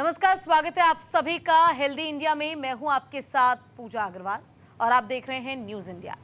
नमस्कार, स्वागत है आप सभी का हेल्दी इंडिया में। मैं हूं आपके साथ पूजा अग्रवाल और आप देख रहे हैं न्यूज इंडिया।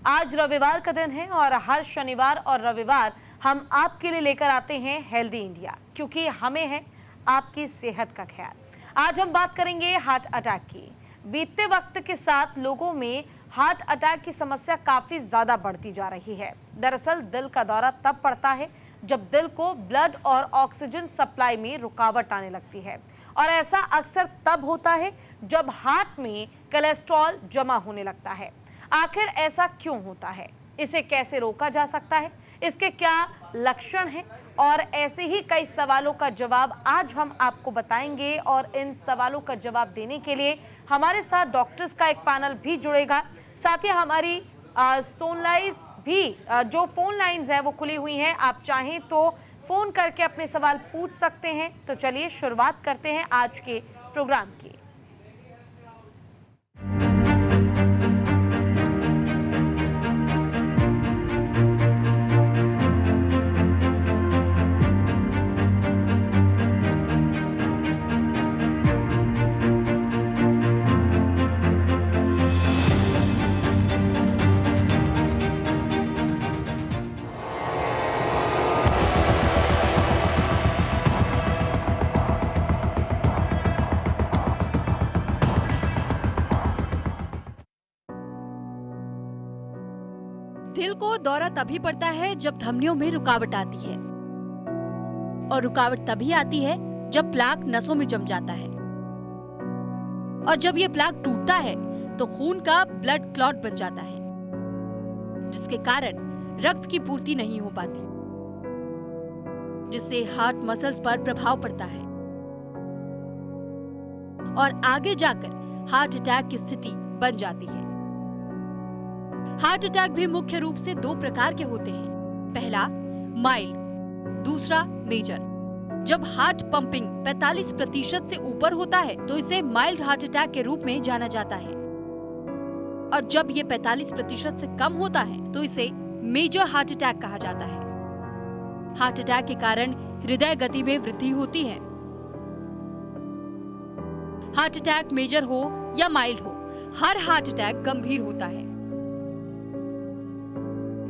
आज रविवार का दिन है और हर शनिवार और रविवार हम आपके लिए लेकर आते हैं हेल्दी इंडिया, क्योंकि हमें है आपकी सेहत का ख्याल। आज हम बात करेंगे हार्ट अटैक की। बीतते वक्त के साथ लोगों में हार्ट अटैक की समस्या काफी ज्यादा बढ़ती जा रही है। दरअसल दिल का दौरा तब पड़ता है जब दिल को ब्लड और ऑक्सीजन सप्लाई में रुकावट आने लगती है, और ऐसा अक्सर तब होता है जब हार्ट में कोलेस्ट्रॉल जमा होने लगता है। आखिर ऐसा क्यों होता है, इसे कैसे रोका जा सकता है, इसके क्या लक्षण हैं, और ऐसे ही कई सवालों का जवाब आज हम आपको बताएंगे। और इन सवालों का जवाब देने के लिए हमारे साथ डॉक्टर्स का एक पैनल भी जुड़ेगा। साथ ही हमारी फोन लाइन्स भी जो फोन लाइन्स हैं वो खुली हुई हैं। आप चाहें तो फोन करके अपने सवाल पूछ सकते हैं। तो चलिए शुरुआत करते हैं आज के प्रोग्राम की। दिल को दौरा तभी पड़ता है जब धमनियों में रुकावट आती है, और रुकावट तभी आती है जब प्लाक नसों में जम जाता है, और जब ये प्लाक टूटता है तो खून का ब्लड क्लॉट बन जाता है, जिसके कारण रक्त की पूर्ति नहीं हो पाती, जिससे हार्ट मसल्स पर प्रभाव पड़ता है और आगे जाकर हार्ट अटैक की स्थिति बन जाती है। हार्ट अटैक भी मुख्य रूप से दो प्रकार के होते हैं। पहला माइल्ड, दूसरा मेजर। जब हार्ट पंपिंग 45% से ऊपर होता है तो इसे माइल्ड हार्ट अटैक के रूप में जाना जाता है, और जब ये 45% से कम होता है तो इसे मेजर हार्ट अटैक कहा जाता है। हार्ट अटैक के कारण हृदय गति में वृद्धि होती है। हार्ट अटैक मेजर हो या माइल्ड हो, हर हार्ट अटैक गंभीर होता है।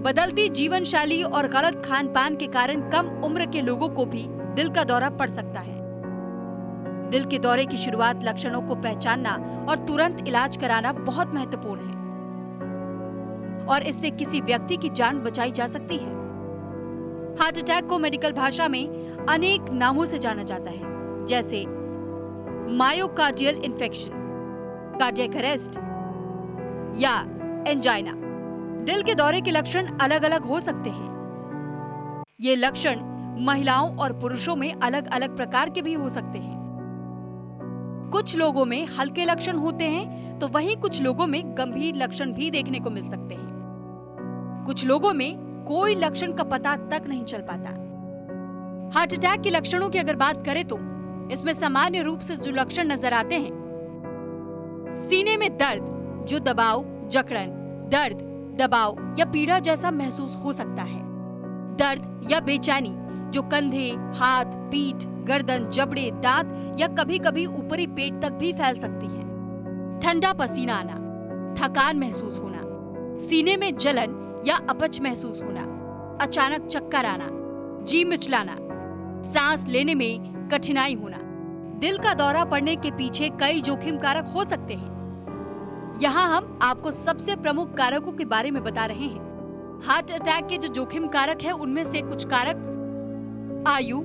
बदलती जीवन शैली और गलत खान पान के कारण कम उम्र के लोगों को भी दिल का दौरा पड़ सकता है। दिल के दौरे की शुरुआत लक्षणों को पहचानना और तुरंत इलाज कराना बहुत महत्वपूर्ण है, और इससे किसी व्यक्ति की जान बचाई जा सकती है। हार्ट अटैक को मेडिकल भाषा में अनेक नामों से जाना जाता है, जैसे मायोकार्डियल इन्फेक्शन, कार्डियक अरेस्ट या एंजाइना। दिल के दौरे के लक्षण अलग अलग हो सकते हैं। ये लक्षण महिलाओं और पुरुषों में अलग अलग प्रकार के भी हो सकते हैं। कुछ लोगों में हल्के लक्षण होते हैं तो वहीं कुछ लोगों में गंभीर लक्षण भी देखने को मिल सकते हैं। कुछ लोगों में कोई लक्षण का पता तक नहीं चल पाता। हार्ट अटैक के लक्षणों की अगर बात करें तो इसमें सामान्य रूप से जो लक्षण नजर आते हैं, सीने में दर्द, जो दबाव, जकड़न, दर्द, दबाव या पीड़ा जैसा महसूस हो सकता है। दर्द या बेचैनी जो कंधे, हाथ, पीठ, गर्दन, जबड़े, दांत या कभी-कभी ऊपरी पेट तक भी फैल सकती है। ठंडा पसीना आना, थकान महसूस होना, सीने में जलन या अपच महसूस होना, अचानक चक्कर आना, जी मिचलाना, सांस लेने में कठिनाई होना। दिल का दौरा पड़ने के पीछे कई जोखिम कारक हो सकते हैं। यहाँ हम आपको सबसे प्रमुख कारकों के बारे में बता रहे हैं। हार्ट अटैक के जो जोखिम कारक है उनमें से कुछ कारक आयु,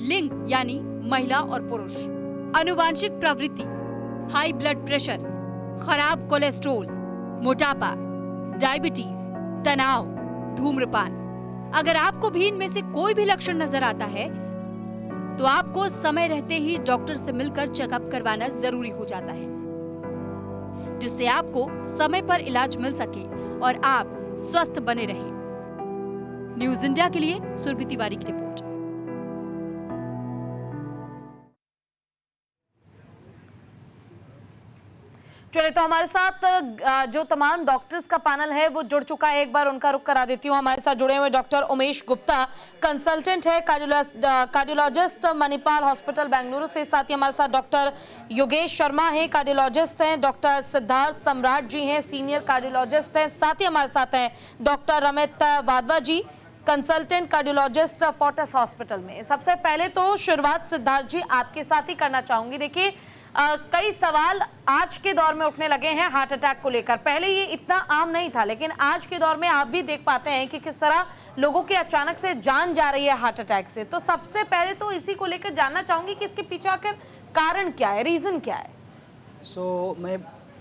लिंग यानी महिला और पुरुष, आनुवांशिक प्रवृत्ति, हाई ब्लड प्रेशर, खराब कोलेस्ट्रॉल, मोटापा, डायबिटीज, तनाव, धूम्रपान। अगर आपको भी इनमें से कोई भी लक्षण नजर आता है तो आपको समय रहते ही डॉक्टर से मिलकर चेकअप करवाना जरूरी हो जाता है, जिससे आपको समय पर इलाज मिल सके और आप स्वस्थ बने रहें। न्यूज इंडिया के लिए सुरभि तिवारी की रिपोर्ट। चलिए, तो हमारे साथ जो तमाम डॉक्टर्स का पैनल है वो जुड़ चुका है। एक बार उनका रुख करा देती हूँ। हमारे साथ जुड़े हुए डॉक्टर उमेश गुप्ता, कंसल्टेंट है, कार्डियोलॉजिस्ट, मणिपाल हॉस्पिटल बेंगलुरु से। साथ ही हमारे साथ डॉक्टर योगेश शर्मा है, कार्डियोलॉजिस्ट हैं। डॉक्टर सिद्धार्थ सम्राट जी हैं, सीनियर कार्डियोलॉजिस्ट हैं। साथ ही हमारे साथ हैं डॉक्टर रमित वाधवा जी, कंसल्टेंट कार्डियोलॉजिस्ट फोर्टिस हॉस्पिटल में। सबसे पहले तो शुरुआत सिद्धार्थ जी आपके साथ ही करना चाहूंगी। देखिए, कई सवाल आज के दौर में उठने लगे हैं हार्ट अटैक को लेकर। पहले ये इतना आम नहीं था, लेकिन आज के दौर में आप भी देख पाते हैं कि किस तरह लोगों की अचानक से जान जा रही है हार्ट अटैक से। तो सबसे पहले तो इसी को लेकर जानना चाहूंगी कि इसके पीछे आकर कारण क्या है, रीजन क्या है। मैं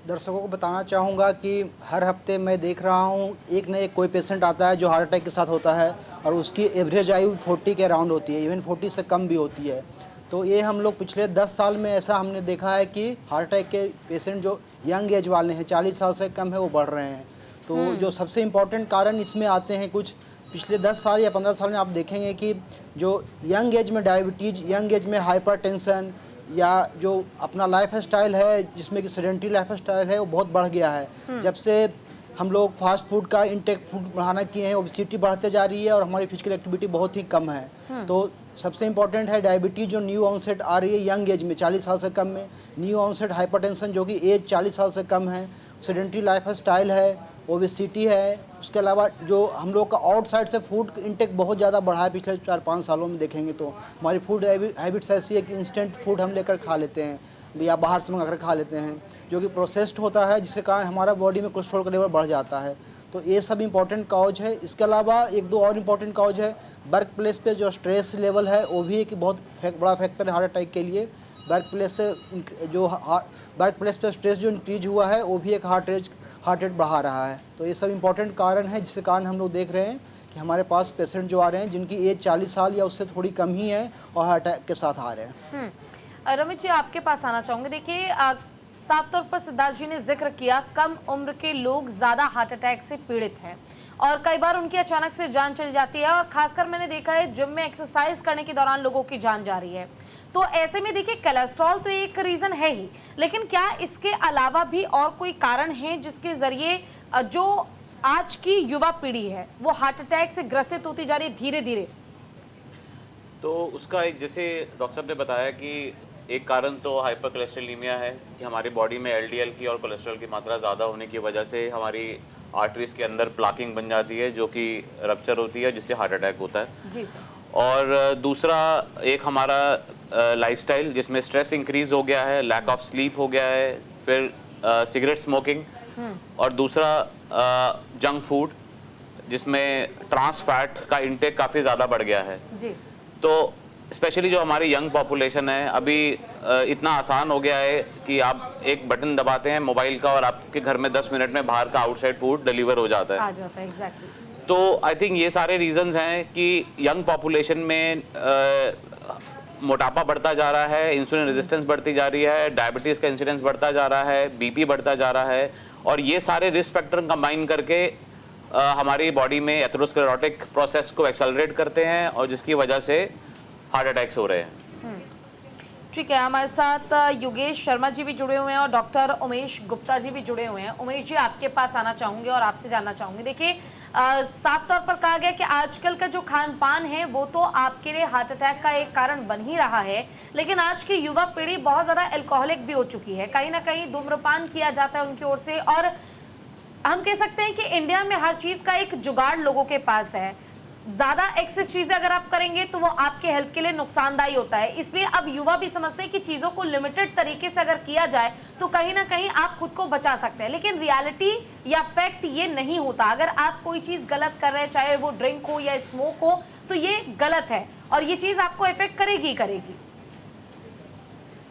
दर्शकों को बताना चाहूँगा कि हर हफ्ते मैं देख रहा हूँ एक न एक कोई पेशेंट आता है जो हार्ट अटैक के साथ होता है, और उसकी एवरेज आयु 40 के अराउंड होती है, इवन 40 से कम भी होती है। तो ये हम लोग पिछले 10 साल में ऐसा हमने देखा है कि हार्ट अटैक के पेशेंट जो यंग एज वाले हैं, 40 साल से कम है, वो बढ़ रहे हैं। तो जो सबसे इम्पॉर्टेंट कारण इसमें आते हैं कुछ पिछले 10 साल या 15 साल में आप देखेंगे कि जो यंग एज में डायबिटीज़, यंग एज में हाइपरटेंशन, या जो अपना लाइफ स्टाइल है जिसमें कि सेडेंटरी लाइफ स्टाइल है, वो बहुत बढ़ गया है। जब से हम लोग फास्ट फूड का इंटेक फूड बढ़ाना किए हैं, ओबेसिटी बढ़ते जा रही है और हमारी फिजिकल एक्टिविटी बहुत ही कम है। तो सबसे इम्पॉर्टेंट है डायबिटीज़ जो न्यू ऑनसेट आ रही है यंग एज में, 40 साल से कम में, न्यू ऑनसेट हाइपरटेंशन जो कि एज 40 साल से कम है, सेडेंटरी लाइफ स्टाइल है, ओबेसिटी है। उसके अलावा जो हम लोग का आउटसाइड से फूड इंटेक बहुत ज़्यादा बढ़ा है पिछले 4-5 सालों में देखेंगे तो हमारी फूड हैबिट्स ऐसी है कि इंस्टेंट फूड हम लेकर खा लेते हैं या बाहर से मंगा कर खा लेते हैं, जो कि प्रोसेस्ड होता है, जिसके कारण हमारा बॉडी में कोलेस्ट्रॉल का लेवल बढ़ जाता है। तो ये सब इंपॉर्टेंट कॉज है। इसके अलावा एक दो और इम्पॉर्टेंट कॉज है। वर्क प्लेस पे जो स्ट्रेस लेवल है वो भी एक बहुत बड़ा फैक्टर है हार्ट अटैक के लिए। वर्क प्लेस से जो वर्क प्लेस पे स्ट्रेस जो इंक्रीज हुआ है वो भी एक हार्ट रेट बढ़ा रहा है। तो ये सब इंपॉर्टेंट कारण है जिसके कारण हम लोग देख रहे हैं कि हमारे पास पेशेंट जो आ रहे हैं जिनकी एज 40 साल या उससे थोड़ी कम ही है और हार्ट अटैक के साथ आ रहे हैं। रमित जी, आपके पास आना चाहूँगी। देखिए, साफ तौर पर सिद्धार्थ जी ने जिक्र किया कम उम्र के लोग ज़्यादा हार्ट अटैक से पीड़ित हैं और कई बार उनकी अचानक से जान चली जाती है, और खासकर मैंने देखा है जिम में एक्सरसाइज करने के दौरान लोगों की जान जा रही है। तो ऐसे में देखिए, कोलेस्ट्रॉल तो एक रीज़न है ही, लेकिन क्या इसके अलावा भी और कोई कारण है जिसके ज़रिए जो आज की युवा पीढ़ी है वो हार्ट अटैक से ग्रसित होती जा रही है धीरे धीरे? तो उसका एक, जैसे डॉक्टर साहब ने बताया कि एक कारण तो हाइपर कोलेस्ट्रोलेमिया है कि हमारी बॉडी में एलडीएल की और कोलेस्ट्रॉल की मात्रा ज़्यादा होने की वजह से हमारी आर्टरीज के अंदर प्लाकिंग बन जाती है, जो कि रप्चर होती है, जिससे हार्ट अटैक होता है। जी सर। और दूसरा एक हमारा लाइफस्टाइल जिसमें स्ट्रेस इंक्रीज हो गया है, लैक ऑफ स्लीप हो गया है, फिर सिगरेट स्मोकिंग, और दूसरा जंक फूड जिसमें ट्रांस फैट का इंटेक काफ़ी ज़्यादा बढ़ गया है जी। तो स्पेशली जो हमारी यंग पॉपुलेशन है, अभी इतना आसान हो गया है कि आप एक बटन दबाते हैं मोबाइल का और आपके घर में 10 मिनट में बाहर का आउटसाइड फूड डिलीवर हो जाता है। आ जाता है, एग्जैक्टली। तो आई थिंक ये सारे रीजंस हैं कि यंग पॉपुलेशन में मोटापा बढ़ता जा रहा है, इंसुलिन रेजिस्टेंस बढ़ती जा रही है, डायबिटीज़ का इंसिडेंस बढ़ता जा रहा है, बीपी बढ़ता जा रहा है, और ये सारे रिस्क फैक्टर कंबाइन करके हमारी बॉडी में एथेरोस्क्लेरोटिक प्रोसेस को एक्सेलरेट करते हैं और जिसकी वजह से हार्ट अटैक्स हो रहे हैं। ठीक है, हमारे साथ योगेश शर्मा जी भी जुड़े हुए हैं और डॉक्टर उमेश गुप्ता जी भी जुड़े हुए हैं। उमेश जी, आपके पास आना चाहूँगी और आपसे जानना चाहूँगी। देखिए, साफ तौर पर कहा गया कि आजकल का जो खान पान है वो तो आपके लिए हार्ट अटैक का एक कारण बन ही रहा है, लेकिन आज की युवा पीढ़ी बहुत ज़्यादा अल्कोहलिक भी हो चुकी है। कहीं ना कहीं धूम्रपान किया जाता है उनकी ओर से, और हम कह सकते हैं कि इंडिया में हर चीज़ का एक जुगाड़ लोगों के पास है। ज़्यादा एक्सेस चीज़ें अगर आप करेंगे तो वो आपके हेल्थ के लिए नुकसानदायी होता है। इसलिए अब युवा भी समझते हैं कि चीज़ों को लिमिटेड तरीके से अगर किया जाए तो कहीं ना कहीं आप खुद को बचा सकते हैं, लेकिन रियलिटी या फैक्ट ये नहीं होता। अगर आप कोई चीज़ गलत कर रहे हैं, चाहे वो ड्रिंक हो या स्मोक हो, तो ये गलत है और ये चीज़ आपको इफेक्ट करेगी करेगी।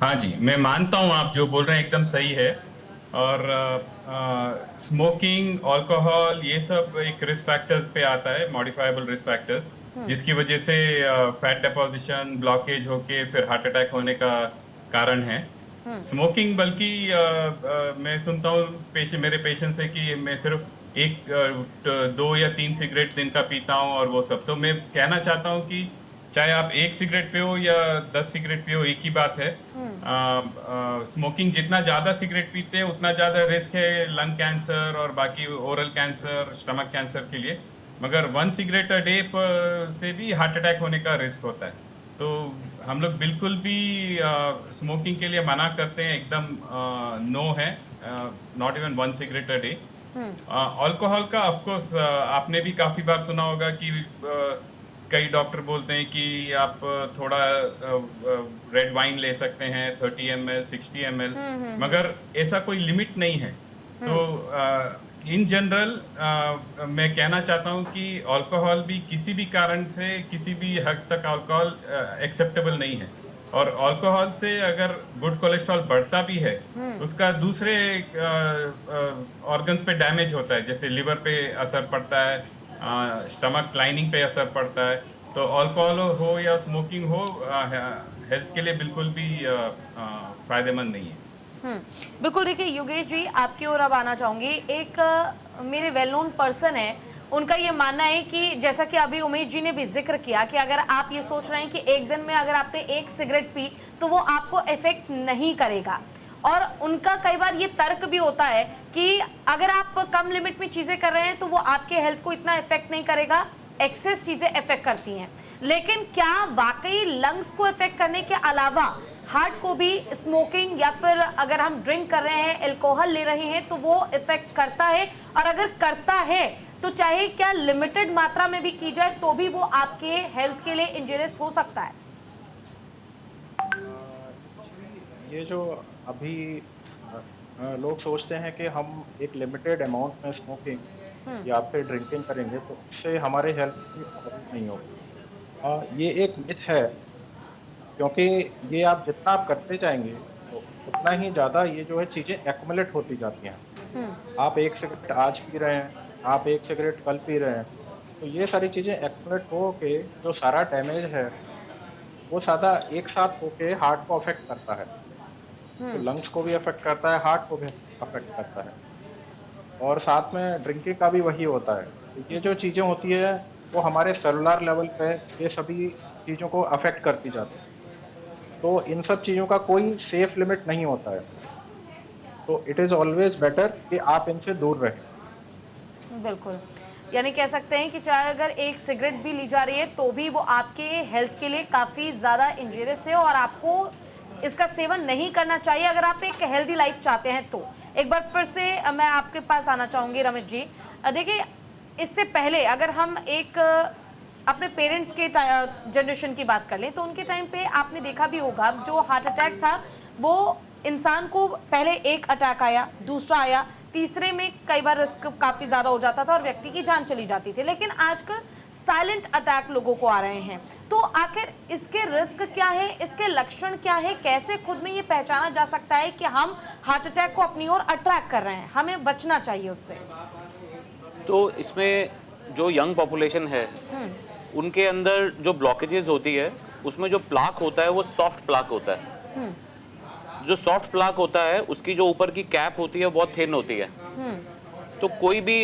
हाँ जी, मैं मानता हूँ आप जो बोल रहे हैं एकदम सही है। और स्मोकिंग, अल्कोहल, ये सब एक रिस्क फैक्टर्स पे आता है, मॉडिफाइबल रिस्क फैक्टर्स, जिसकी वजह से फैट डिपॉजिशन, ब्लॉकेज होके फिर हार्ट अटैक होने का कारण है। स्मोकिंग, बल्कि मैं सुनता हूँ मेरे पेशेंट से कि मैं सिर्फ 1, 2 या 3 सिगरेट दिन का पीता हूँ और वो सब। तो मैं कहना चाहता हूँ कि चाहे आप 1 सिगरेट पे हो या 10 सिगरेट पे हो, एक ही बात है। स्मोकिंग जितना ज्यादा सिगरेट पीते हैं उतना ज्यादा रिस्क है लंग कैंसर और बाकी ओरल कैंसर, स्टमक कैंसर के लिए। मगर 1 सिगरेट अ डे से भी हार्ट अटैक होने का रिस्क होता है। तो हम लोग बिल्कुल भी स्मोकिंग के लिए मना करते हैं, एकदम नो है, not even 1 cigarette a day. Alcohol का ऑफ कोर्स आपने भी काफी बार सुना होगा कि कई डॉक्टर बोलते हैं कि आप थोड़ा रेड वाइन ले सकते हैं 30 ml 60 ml, मगर ऐसा कोई लिमिट नहीं है। तो इन जनरल मैं कहना चाहता हूँ कि अल्कोहल भी किसी भी कारण से किसी भी हद तक अल्कोहल एक्सेप्टेबल नहीं है। और अल्कोहल से अगर गुड कोलेस्ट्रॉल बढ़ता भी है, उसका दूसरे ऑर्गन्स पे डैमेज होता है, जैसे लिवर पे असर पड़ता है, स्टमक लाइनिंग पे असर पड़ता है। तो अल्कोहल हो या स्मोकिंग हो, हेल्थ के लिए बिल्कुल भी फायदेमंद नहीं है। बिल्कुल। देखिए योगेश जी, आपकी ओर अब आना चाहूंगी। एक मेरे वेल नोन पर्सन है, उनका ये मानना है कि जैसा कि अभी उमेश जी ने भी जिक्र किया कि अगर आप ये सोच रहे हैं कि एक दिन में अगर आपने 1 सिगरेट पी तो वो आपको इफेक्ट नहीं करेगा, और उनका कई बार ये तर्क भी होता है कि अगर आप कम लिमिट में चीजें कर रहे हैं तो वो आपके हेल्थ को इतना इफेक्ट नहीं करेगा, एक्सेस चीजें इफेक्ट करती हैं। लेकिन क्या वाकई लंग्स को इफेक्ट करने के अलावा हार्ट को भी स्मोकिंग या फिर अगर हम ड्रिंक कर रहे हैं, अल्कोहल ले रहे हैं, तो वो इफेक्ट करता है? और अगर करता है तो चाहे क्या लिमिटेड मात्रा में भी की जाए तो भी वो आपके हेल्थ के लिए इंजurious हो सकता है? ये जो अभी लोग सोचते हैं कि हम एक लिमिटेड अमाउंट में स्मोकिंग या फिर ड्रिंकिंग करेंगे तो उससे हमारे हेल्थ की प्रॉब्लम नहीं होगी। ये एक मिथ है, क्योंकि ये आप जितना आप करते जाएंगे तो उतना ही ज़्यादा ये जो है चीज़ें एक्युमुलेट होती जाती हैं। आप 1 सिगरेट आज पी रहे हैं, आप 1 सिगरेट कल पी रहे हैं, तो ये सारी चीज़ें एक्युमुलेट हो के जो सारा डैमेज है वो सारा एक साथ होके हार्ट को अफेक्ट करता है। तो लंग्स को भी अफेक्ट करता है, हार्ट को भी अफेक्ट करता है, और साथ में ड्रिंकिंग का भी वही होता है। तो ये जो चीज़ें होती है वो हमारे सेलुलर लेवल पे ये सभी चीज़ों को अफेक्ट करती जाती है। तो इन सब चीज़ों का कोई सेफ लिमिट नहीं होता है, तो इट इज़ ऑलवेज बेटर कि आप इनसे दूर रहें। बिल्कुल, यानी कह सकते हैं कि चाहे अगर 1 सिगरेट भी ली जा रही है तो भी वो आपके हेल्थ के लिए काफ़ी ज़्यादा इंजurious है और आपको इसका सेवन नहीं करना चाहिए अगर आप एक हेल्दी लाइफ चाहते हैं तो। एक बार फिर से मैं आपके पास आना चाहूँगी रमेश जी। देखिए, इससे पहले अगर हम एक अपने पेरेंट्स के जनरेशन की बात कर लें तो उनके टाइम पे आपने देखा भी होगा, जो हार्ट अटैक था वो इंसान को पहले एक अटैक आया, दूसरा आया, तीसरे में कई बार रिस्क काफ़ी ज़्यादा हो जाता था और व्यक्ति की जान चली जाती थी। लेकिन आजकल साइलेंट अटैक लोगों को आ रहे हैं, तो आखिर इसके रिस्क क्या है, इसके लक्षण क्या है, कैसे खुद में ये पहचाना जा सकता है कि हम हार्ट अटैक को अपनी ओर अट्रैक्ट कर रहे हैं, हमें बचना चाहिए उससे? तो इसमें जो यंग पॉपुलेशन है उनके अंदर जो ब्लॉकेजेस होती है उसमें जो प्लाक होता है वो सॉफ्ट प्लाक होता है। जो सॉफ्ट प्लाक होता है उसकी जो ऊपर की कैप होती है वो बहुत थिन होती है। तो कोई भी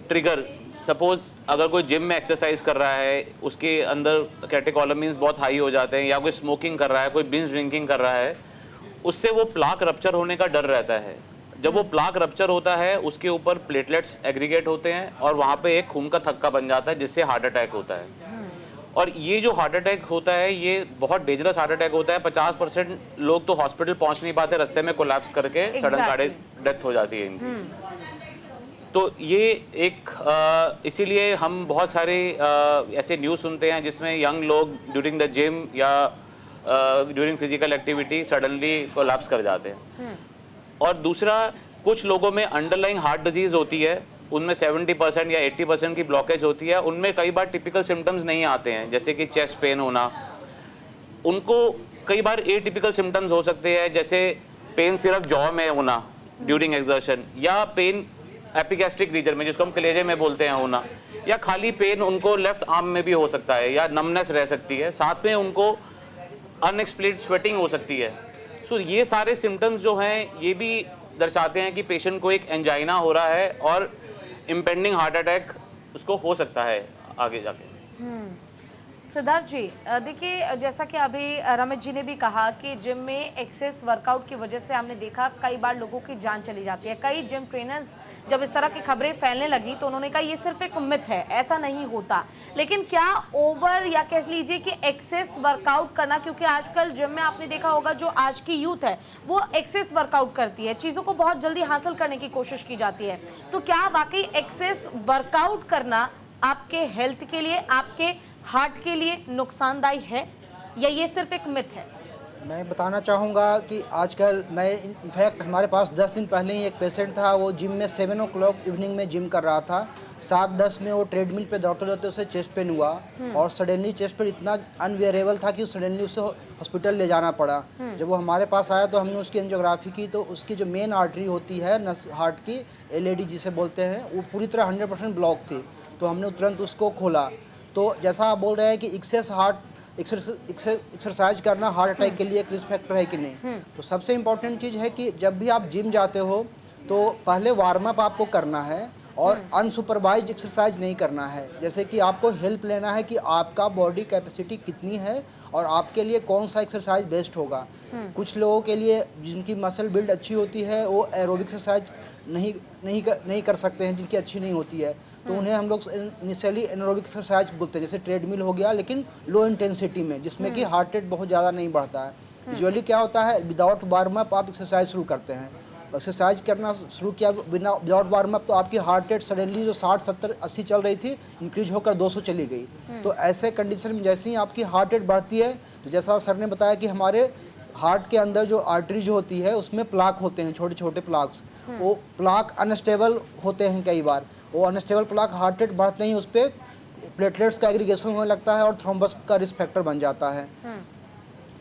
ट्रिगर, सपोज अगर कोई जिम में एक्सरसाइज कर रहा है, उसके अंदर कैटेकोलामिन्स बहुत हाई हो जाते हैं, या कोई स्मोकिंग कर रहा है, कोई बिंज ड्रिंकिंग कर रहा है, उससे वो प्लाक रप्चर होने का डर रहता है। जब वो प्लाक रप्चर होता है उसके ऊपर प्लेटलेट्स एग्रीगेट होते हैं और वहाँ पे एक खून का थक्का बन जाता है जिससे हार्ट अटैक होता है। और ये जो हार्ट अटैक होता है ये बहुत डेंजरस हार्ट अटैक होता है। 50% लोग तो हॉस्पिटल पहुँच नहीं पाते, रास्ते में कोलैप्स करके सडन कार्डियक डेथ हो जाती है इनकी। तो ये एक इसीलिए हम बहुत सारे ऐसे न्यूज़ सुनते हैं जिसमें यंग लोग ड्यूरिंग द जिम या during physical activity suddenly collapse कर जाते हैं। और दूसरा, कुछ लोगों में अंडरलाइंग हार्ट डिजीज़ होती है, उनमें 70% या 80% की ब्लॉकेज होती है, उनमें कई बार टिपिकल सिम्टम्स नहीं आते हैं, जैसे कि चेस्ट पेन होना। उनको कई बार एटिपिकल सिम्टम्स हो सकते हैं, जैसे पेन सिर्फ जॉ में होना ड्यूरिंग एक्सर्शन, या पेन एपिगैस्ट्रिक रीजन में जिसको हम कलेजे में बोलते हैं होना, या खाली पेन उनको लेफ्ट आर्म में भी हो सकता है, या नमनेस रह सकती है, साथ में उनको अनएक्सप्लेन्ड स्वेटिंग हो सकती है। सो ये सारे सिम्टम्स जो हैं ये भी दर्शाते हैं कि पेशेंट को एक एंजाइना हो रहा है और इम्पेंडिंग हार्ट अटैक उसको हो सकता है आगे जाके। सिद्धार्थ जी, देखिए जैसा कि अभी रमेश जी ने भी कहा कि जिम में एक्सेस वर्कआउट की वजह से हमने देखा कई बार लोगों की जान चली जाती है। कई जिम ट्रेनर्स जब इस तरह की खबरें फैलने लगी तो उन्होंने कहा ये सिर्फ एक मिथ है, ऐसा नहीं होता। लेकिन क्या ओवर या कह लीजिए कि एक्सेस वर्कआउट करना, क्योंकि आजकल जिम में आपने देखा होगा जो आज की यूथ है वो एक्सेस वर्कआउट करती है, चीज़ों को बहुत जल्दी हासिल करने की कोशिश की जाती है, तो क्या वाकई एक्सेस वर्कआउट करना आपके हेल्थ के लिए, आपके हार्ट के लिए नुकसानदायी है या ये सिर्फ एक मिथ है? मैं बताना चाहूँगा कि आजकल मैं इनफैक्ट हमारे पास 10 दिन पहले ही एक पेशेंट था, वो जिम में 7 o'clock इवनिंग में जिम कर रहा था, 7:10 में वो ट्रेडमिल पे दौड़ते दौड़ते उसे चेस्ट पेन हुआ और सडनली चेस्ट पेन इतना अनवेरेबल था कि सडनली उसे हॉस्पिटल ले जाना पड़ा। जब वो हमारे पास आया तो हमने उसकी एंजियोग्राफी की तो उसकी जो मेन आर्टरी होती है नस हार्ट की, एलएडी जिसे बोलते हैं, वो पूरी तरह 100% ब्लॉक थी। तो हमने तुरंत उसको खोला। तो जैसा आप बोल रहे हैं कि एक्सेस हार्ट एक्सरसाइज करना हार्ट अटैक के लिए एक रिस्क फैक्टर है कि नहीं, तो सबसे इम्पोर्टेंट चीज़ है कि जब भी आप जिम जाते हो तो पहले वार्म अप आपको करना है और अनसुपरवाइज एक्सरसाइज नहीं करना है। जैसे कि आपको हेल्प लेना है कि आपका बॉडी कैपेसिटी कितनी है और आपके लिए कौन सा एक्सरसाइज बेस्ट होगा। कुछ लोगों के लिए जिनकी मसल बिल्ड अच्छी होती है वो एरोबिक एक्सरसाइज नहीं कर सकते हैं, जिनकी अच्छी नहीं होती है, तो उन्हें हम लोग इनिशियली एनारोबिक एक्सरसाइज बोलते हैं, जैसे ट्रेडमिल हो गया लेकिन लो इंटेंसिटी में, जिसमें कि हार्ट रेट बहुत ज़्यादा नहीं बढ़ता है। यूजुअली क्या होता है, विदाउट वार्म अप आप एक्सरसाइज शुरू करते हैं, एक्सरसाइज करना शुरू किया बिना विदाउट वार्म अप तो आपकी हार्ट रेट सडनली जो 60, 70, 80 चल रही थी इंक्रीज होकर 200 चली गई। तो ऐसे कंडीशन में जैसे ही आपकी हार्ट रेट बढ़ती है, तो जैसा सर ने बताया कि हमारे हार्ट के अंदर जो आर्टरी जो होती है उसमें प्लाक होते हैं, छोटे छोटे प्लाक्स, वो प्लाक अनस्टेबल होते हैं। कई बार वो अनस्टेबल प्लाक हार्ट रेट बढ़ते ही उस पर प्लेटलेट्स का एग्रीगेशन होने लगता है और थ्रोम्बस का रिस्क फैक्टर बन जाता है।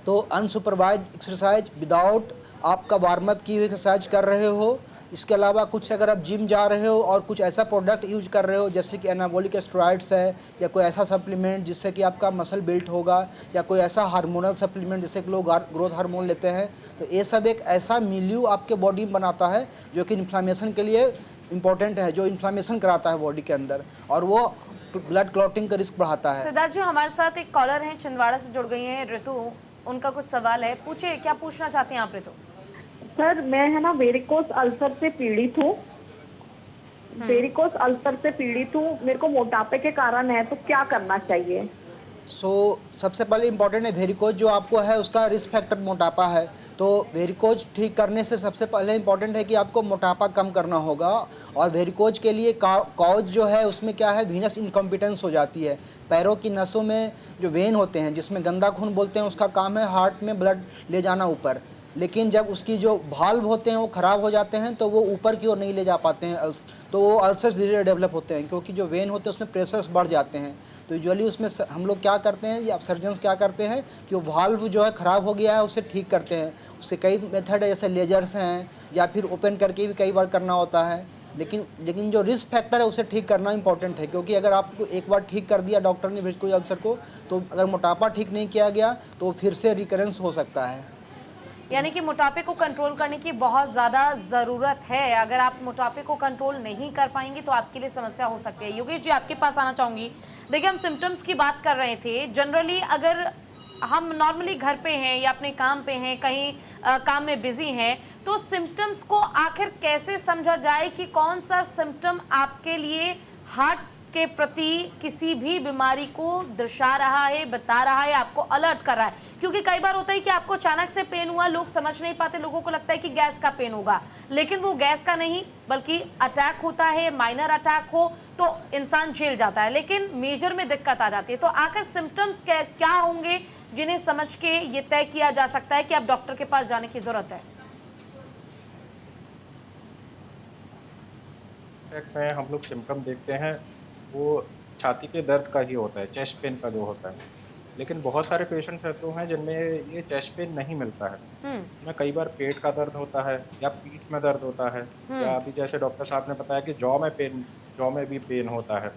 तो अनसुपरवाइज एक्सरसाइज विदाउट आपका वार्म अप की हुई एक्सरसाइज कर रहे हो, इसके अलावा कुछ अगर आप जिम जा रहे हो और कुछ ऐसा प्रोडक्ट यूज कर रहे हो जैसे कि एनाबॉलिक स्टेरॉइड्स है या कोई ऐसा सप्लीमेंट जिससे कि आपका मसल बिल्ट होगा, या कोई ऐसा हार्मोनल सप्लीमेंट जैसे कि लोग ग्रोथ हार्मोन लेते हैं, तो ये सब एक ऐसा मिल्यू आपके बॉडी में बनाता है जो कि इन्फ्लामेशन के लिए इम्पोर्टेंट है, जो इन्फ्लामेशन कराता है बॉडी के अंदर और वो ब्लड क्लॉटिंग का रिस्क बढ़ाता है। सिद्धार्थ जी, हमारे साथ एक कॉलर हैं, छिंदवाड़ा से जुड़ गई हैं, ऋतु, उनका कुछ सवाल है, पूछिए क्या पूछना चाहती हैं आप ऋतु? सर मैं है ना वेरिकोस अल्सर से पीड़ित हूँ, वेरिकोस अल्सर से पीड़ित हूँ, मेरे को मोटापे के कारण है, तो क्या करना चाहिए? सबसे पहले इम्पॉर्टेंट है वेरिकोज जो आपको है उसका रिस्क फैक्टर मोटापा है, तो वेरिकोज ठीक करने से सबसे पहले इम्पॉर्टेंट है कि आपको मोटापा कम करना होगा। और वेरिकोज के लिए कॉज जो है उसमें क्या है, वीनस इनकम्पिटेंस हो जाती है। पैरों की नसों में जो वेन होते हैं जिसमें गंदा खून बोलते हैं, उसका काम है हार्ट में ब्लड ले जाना ऊपर, लेकिन जब उसकी जो भाल्व होते हैं वो ख़राब हो जाते हैं तो वो ऊपर की ओर नहीं ले जा पाते हैं, तो वो अल्सर्स धीरे धीरे डेवलप होते हैं, क्योंकि जो वेन होते हैं उसमें प्रेशर्स बढ़ जाते हैं। तो यूजुअली उसमें हम लोग क्या करते हैं या सर्जन्स क्या करते हैं कि वो वाल्व जो है ख़राब हो गया है उसे ठीक करते हैं। उसके कई मेथड है, जैसे लेजर्स हैं या फिर ओपन करके भी कई बार करना होता है, लेकिन जो रिस्क फैक्टर है उसे ठीक करना इंपॉर्टेंट है, क्योंकि अगर आपको एक बार ठीक कर दिया डॉक्टर ने वेरिकोज अल्सर को, तो अगर मोटापा ठीक नहीं किया गया तो फिर से रिकरेंस हो सकता है। यानी कि मोटापे को कंट्रोल करने की बहुत ज़्यादा ज़रूरत है। अगर आप मोटापे को कंट्रोल नहीं कर पाएंगे तो आपके लिए समस्या हो सकती है। योगेश जी, आपके पास आना चाहूँगी। देखिए, हम सिम्टम्स की बात कर रहे थे। जनरली अगर हम नॉर्मली घर पे हैं या अपने काम पे हैं, कहीं काम में बिजी हैं, तो सिम्टम्स को आखिर कैसे समझा जाए कि कौन सा सिम्टम आपके लिए हार्ट के प्रति किसी भी बीमारी को दर्शा रहा है, बता रहा है, आपको अलर्ट कर रहा है? क्योंकि कई बार होता है कि आपको अचानक से पेन हुआ, लोग समझ नहीं पाते, लोगों को लगता है कि गैस का पेन होगा, लेकिन वो गैस का नहीं बल्कि अटैक होता है। माइनर अटैक हो तो इंसान झेल जाता है, लेकिन मेजर में दिक्कत आ जाती है। तो आखिर सिम्टम्स क्या होंगे जिन्हें समझ के ये तय किया जा सकता है कि अब डॉक्टर के पास जाने की जरूरत है? में हम लोग सिम्टम देखते हैं वो छाती के दर्द का ही होता है, चेस्ट पेन का जो होता है, लेकिन बहुत सारे पेशेंट्स रहते हैं जिनमें ये चेस्ट पेन नहीं मिलता है। में कई बार पेट का दर्द होता है या पीठ में दर्द होता है, या अभी जैसे डॉक्टर साहब ने बताया कि जॉ में भी पेन होता है,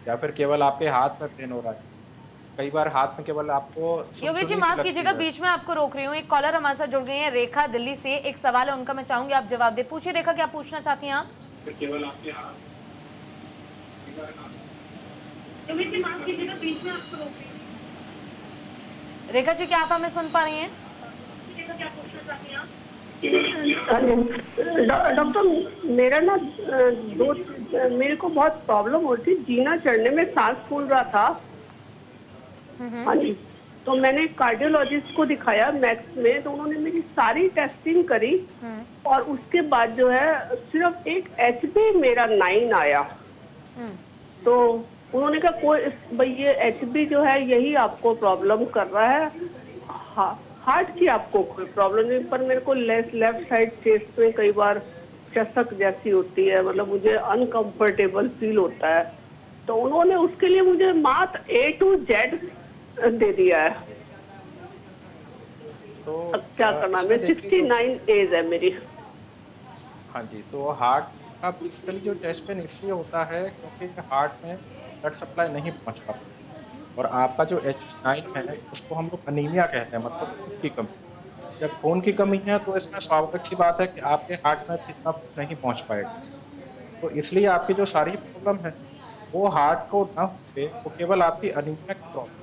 या फिर केवल आपके हाथ में पेन हो रहा है। कई बार हाथ में केवल आपको योगेश जी, माफ कीजिएगा, बीच में आपको रोक रही हूँ। एक कॉलर हमारे साथ जुड़ गई है, रेखा दिल्ली से। एक सवाल है उनका, मैं चाहूंगी आप जवाब दे। पूछिए रेखा, क्या पूछना चाहती हैं आप? केवल आपके हाथ माफ कीजिएगा, बीच में आपको रोक रही हूँ। रेखा जी, क्या आप हमें सुन पा रही हैं? डॉक्टर, मेरा ना मेरे को बहुत प्रॉब्लम होती, जीना चढ़ने में सांस फूल रहा था। हाँ जी, तो मैंने कार्डियोलॉजिस्ट को दिखाया मैक्स में, तो उन्होंने मेरी सारी टेस्टिंग करी और उसके बाद जो है सिर्फ एक HB मेरा 9 आया। तो उन्होंने कहा कोई भाई ये HB जो है यही आपको प्रॉब्लम कर रहा है, हार्ट की आपको कोई प्रॉब्लम नहीं, पर मेरे को लेफ्ट साइड चेस्ट में कई बार चसक जैसी होती है, मतलब मुझे अनकंफर्टेबल फील होता है। तो उन्होंने उसके लिए मुझे मात्र A to Z दे दिया है। तो अब क्या करना, मैं 69 एज है मेरी। हाँ जी, तो हार्ट का बेसिकली जो चेस्ट पेन इसलिए होता है क्योंकि हार्ट में ब्लड सप्लाई नहीं पहुंच पाती, और आपका जो H9 है उसको हम लोग अनीमिया कहते हैं, मतलब खून की कमी। जब खून की कमी है तो इसमें स्वाभाविक सी बात है कि आपके हार्ट में इतना खून नहीं पहुंच पाएगा। तो इसलिए आपकी जो सारी प्रॉब्लम है वो हार्ट को ना होते, वो केवल आपकी अनीमिया की प्रॉब्लम।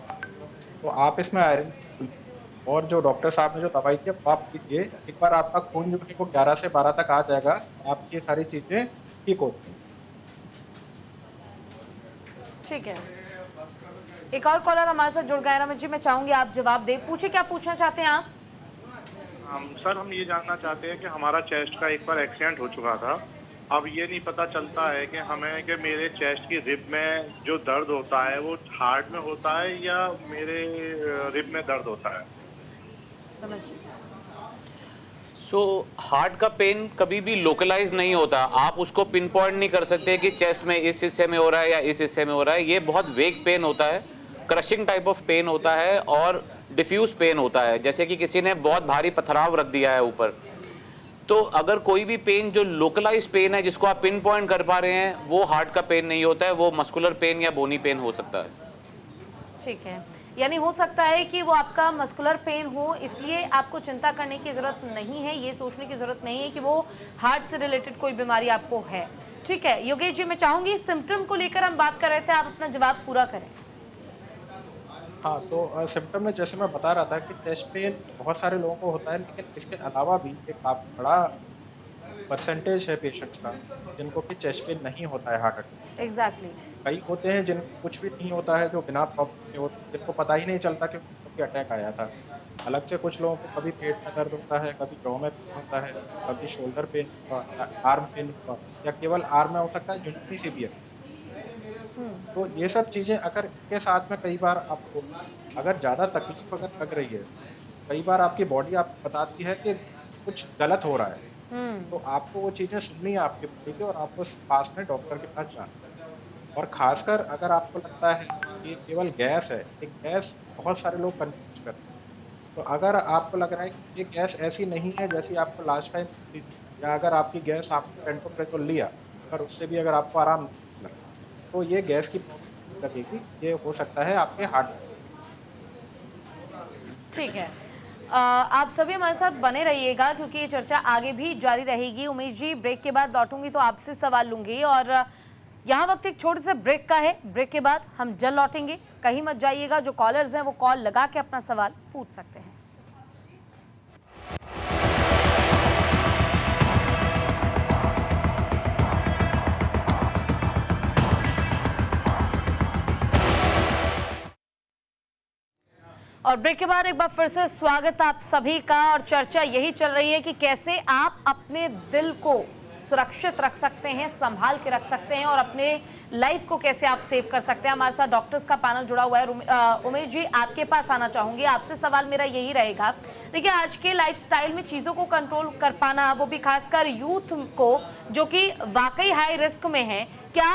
तो आप इसमें आयरन और जो डॉक्टर साहब ने जो दवाई दी वो आप लीजिए, एक बार आपका खून जो है वो 11 से 12 तक आ जाएगा, आपकी ये सारी चीज़ें ठीक होती हैं। ठीक है, एक और कॉलर हमारे साथ जुड़ गए रमेश जी, मैं चाहूंगी आप जवाब दें। पूछे, क्या पूछना चाहते हैं आप? सर, हम ये जानना चाहते हैं कि हमारा चेस्ट का एक बार एक्सीडेंट हो चुका था। अब ये नहीं पता चलता है कि हमें कि मेरे चेस्ट की रिब में जो दर्द होता है वो हार्ट में होता है या मेरे रिब में दर्द होता है। रमेश जी, सो हार्ट का पेन कभी भी लोकलाइज नहीं होता, आप उसको पिन पॉइंट नहीं कर सकते कि चेस्ट में इस हिस्से में हो रहा है या इस हिस्से में हो रहा है। ये बहुत वेग पेन होता है, क्रशिंग टाइप ऑफ पेन होता है और डिफ्यूज पेन होता है, जैसे कि किसी ने बहुत भारी पथराव रख दिया है ऊपर। तो अगर कोई भी पेन जो लोकलाइज पेन है जिसको आप पिन पॉइंट कर पा रहे हैं, वो हार्ट का पेन नहीं होता है, वो मस्कुलर पेन या बोनी पेन हो सकता है। ठीक है, यानी हो सकता है कि वो आपका मस्कुलर पेन हो, इसलिए आपको चिंता करने की ज़रूरत नहीं है, ये सोचने की ज़रूरत नहीं है कि वो हार्ट से रिलेटेड कोई बीमारी आपको है। ठीक है योगेश जी, मैं चाहूँगी सिम्टम को लेकर हम बात कर रहे थे, आप अपना जवाब पूरा करें। हाँ, तो सिम्टम में जैसे मैं बता रहा था कि चेस्ट पेन बहुत सारे लोगों को होता है, लेकिन इसके अलावा भी एक काफ़ी बड़ा परसेंटेज है पेशेंट्स का जिनको कि चेस्ट पेन नहीं होता है हार्ट अटैक। एग्जैक्टली। कई होते हैं जिनको कुछ भी नहीं होता है, जो बिना प्रॉब्लम के होते, जिनको पता ही नहीं चलता कि उनको अटैक आया था। अलग से कुछ लोगों को कभी पेट में दर्द होता है, कभी जॉ में पेन होता है, कभी शोल्डर पेन हुआ, आर्म पेन हुआ, या केवल आर्म में हो सकता है यूनिटली सीवियर। तो ये सब चीज़ें अगर इनके साथ में कई बार आपको अगर ज़्यादा तकलीफ अगर लग रही है, कई बार आपकी बॉडी आपको बताती है कि कुछ गलत हो रहा है, तो आपको वो चीज़ें सुननी है आपकी बॉडी की और आपको पास में डॉक्टर के पास जाना है। और ख़ासकर अगर आपको लगता है कि केवल गैस है, एक गैस बहुत सारे लोग कन्फ्यूज करते हैं, तो अगर आपको लग रहा है कि ये गैस ऐसी नहीं है जैसी आपको लास्ट टाइम थी, या अगर आपकी गैस आपने पेंटोप्रेजोल लिया अगर उससे भी अगर आपको आराम नहीं लगा, तो ये गैस की प्रॉब्लम लगेगी, ये हो सकता है आपके हार्ट। ठीक है, आप सभी हमारे साथ बने रहिएगा क्योंकि ये चर्चा आगे भी जारी रहेगी। उमेश जी, ब्रेक के बाद लौटूंगी तो आपसे सवाल लूंगी, और यहाँ वक्त एक छोटे से ब्रेक का है, ब्रेक के बाद हम जल्द लौटेंगे, कहीं मत जाइएगा। जो कॉलर्स हैं वो कॉल लगा के अपना सवाल पूछ सकते हैं। और ब्रेक के बाद एक बार फिर से स्वागत आप सभी का, और चर्चा यही चल रही है कि कैसे आप अपने दिल को सुरक्षित रख सकते हैं, संभाल के रख सकते हैं, और अपने लाइफ को कैसे आप सेव कर सकते हैं। हमारे साथ डॉक्टर्स का पैनल जुड़ा हुआ है। उमेश जी, आपके पास आना चाहूँगी, आपसे सवाल मेरा यही रहेगा। देखिए, आज के लाइफस्टाइल में चीज़ों को कंट्रोल कर पाना, वो भी खासकर यूथ को जो कि वाकई हाई रिस्क में है, क्या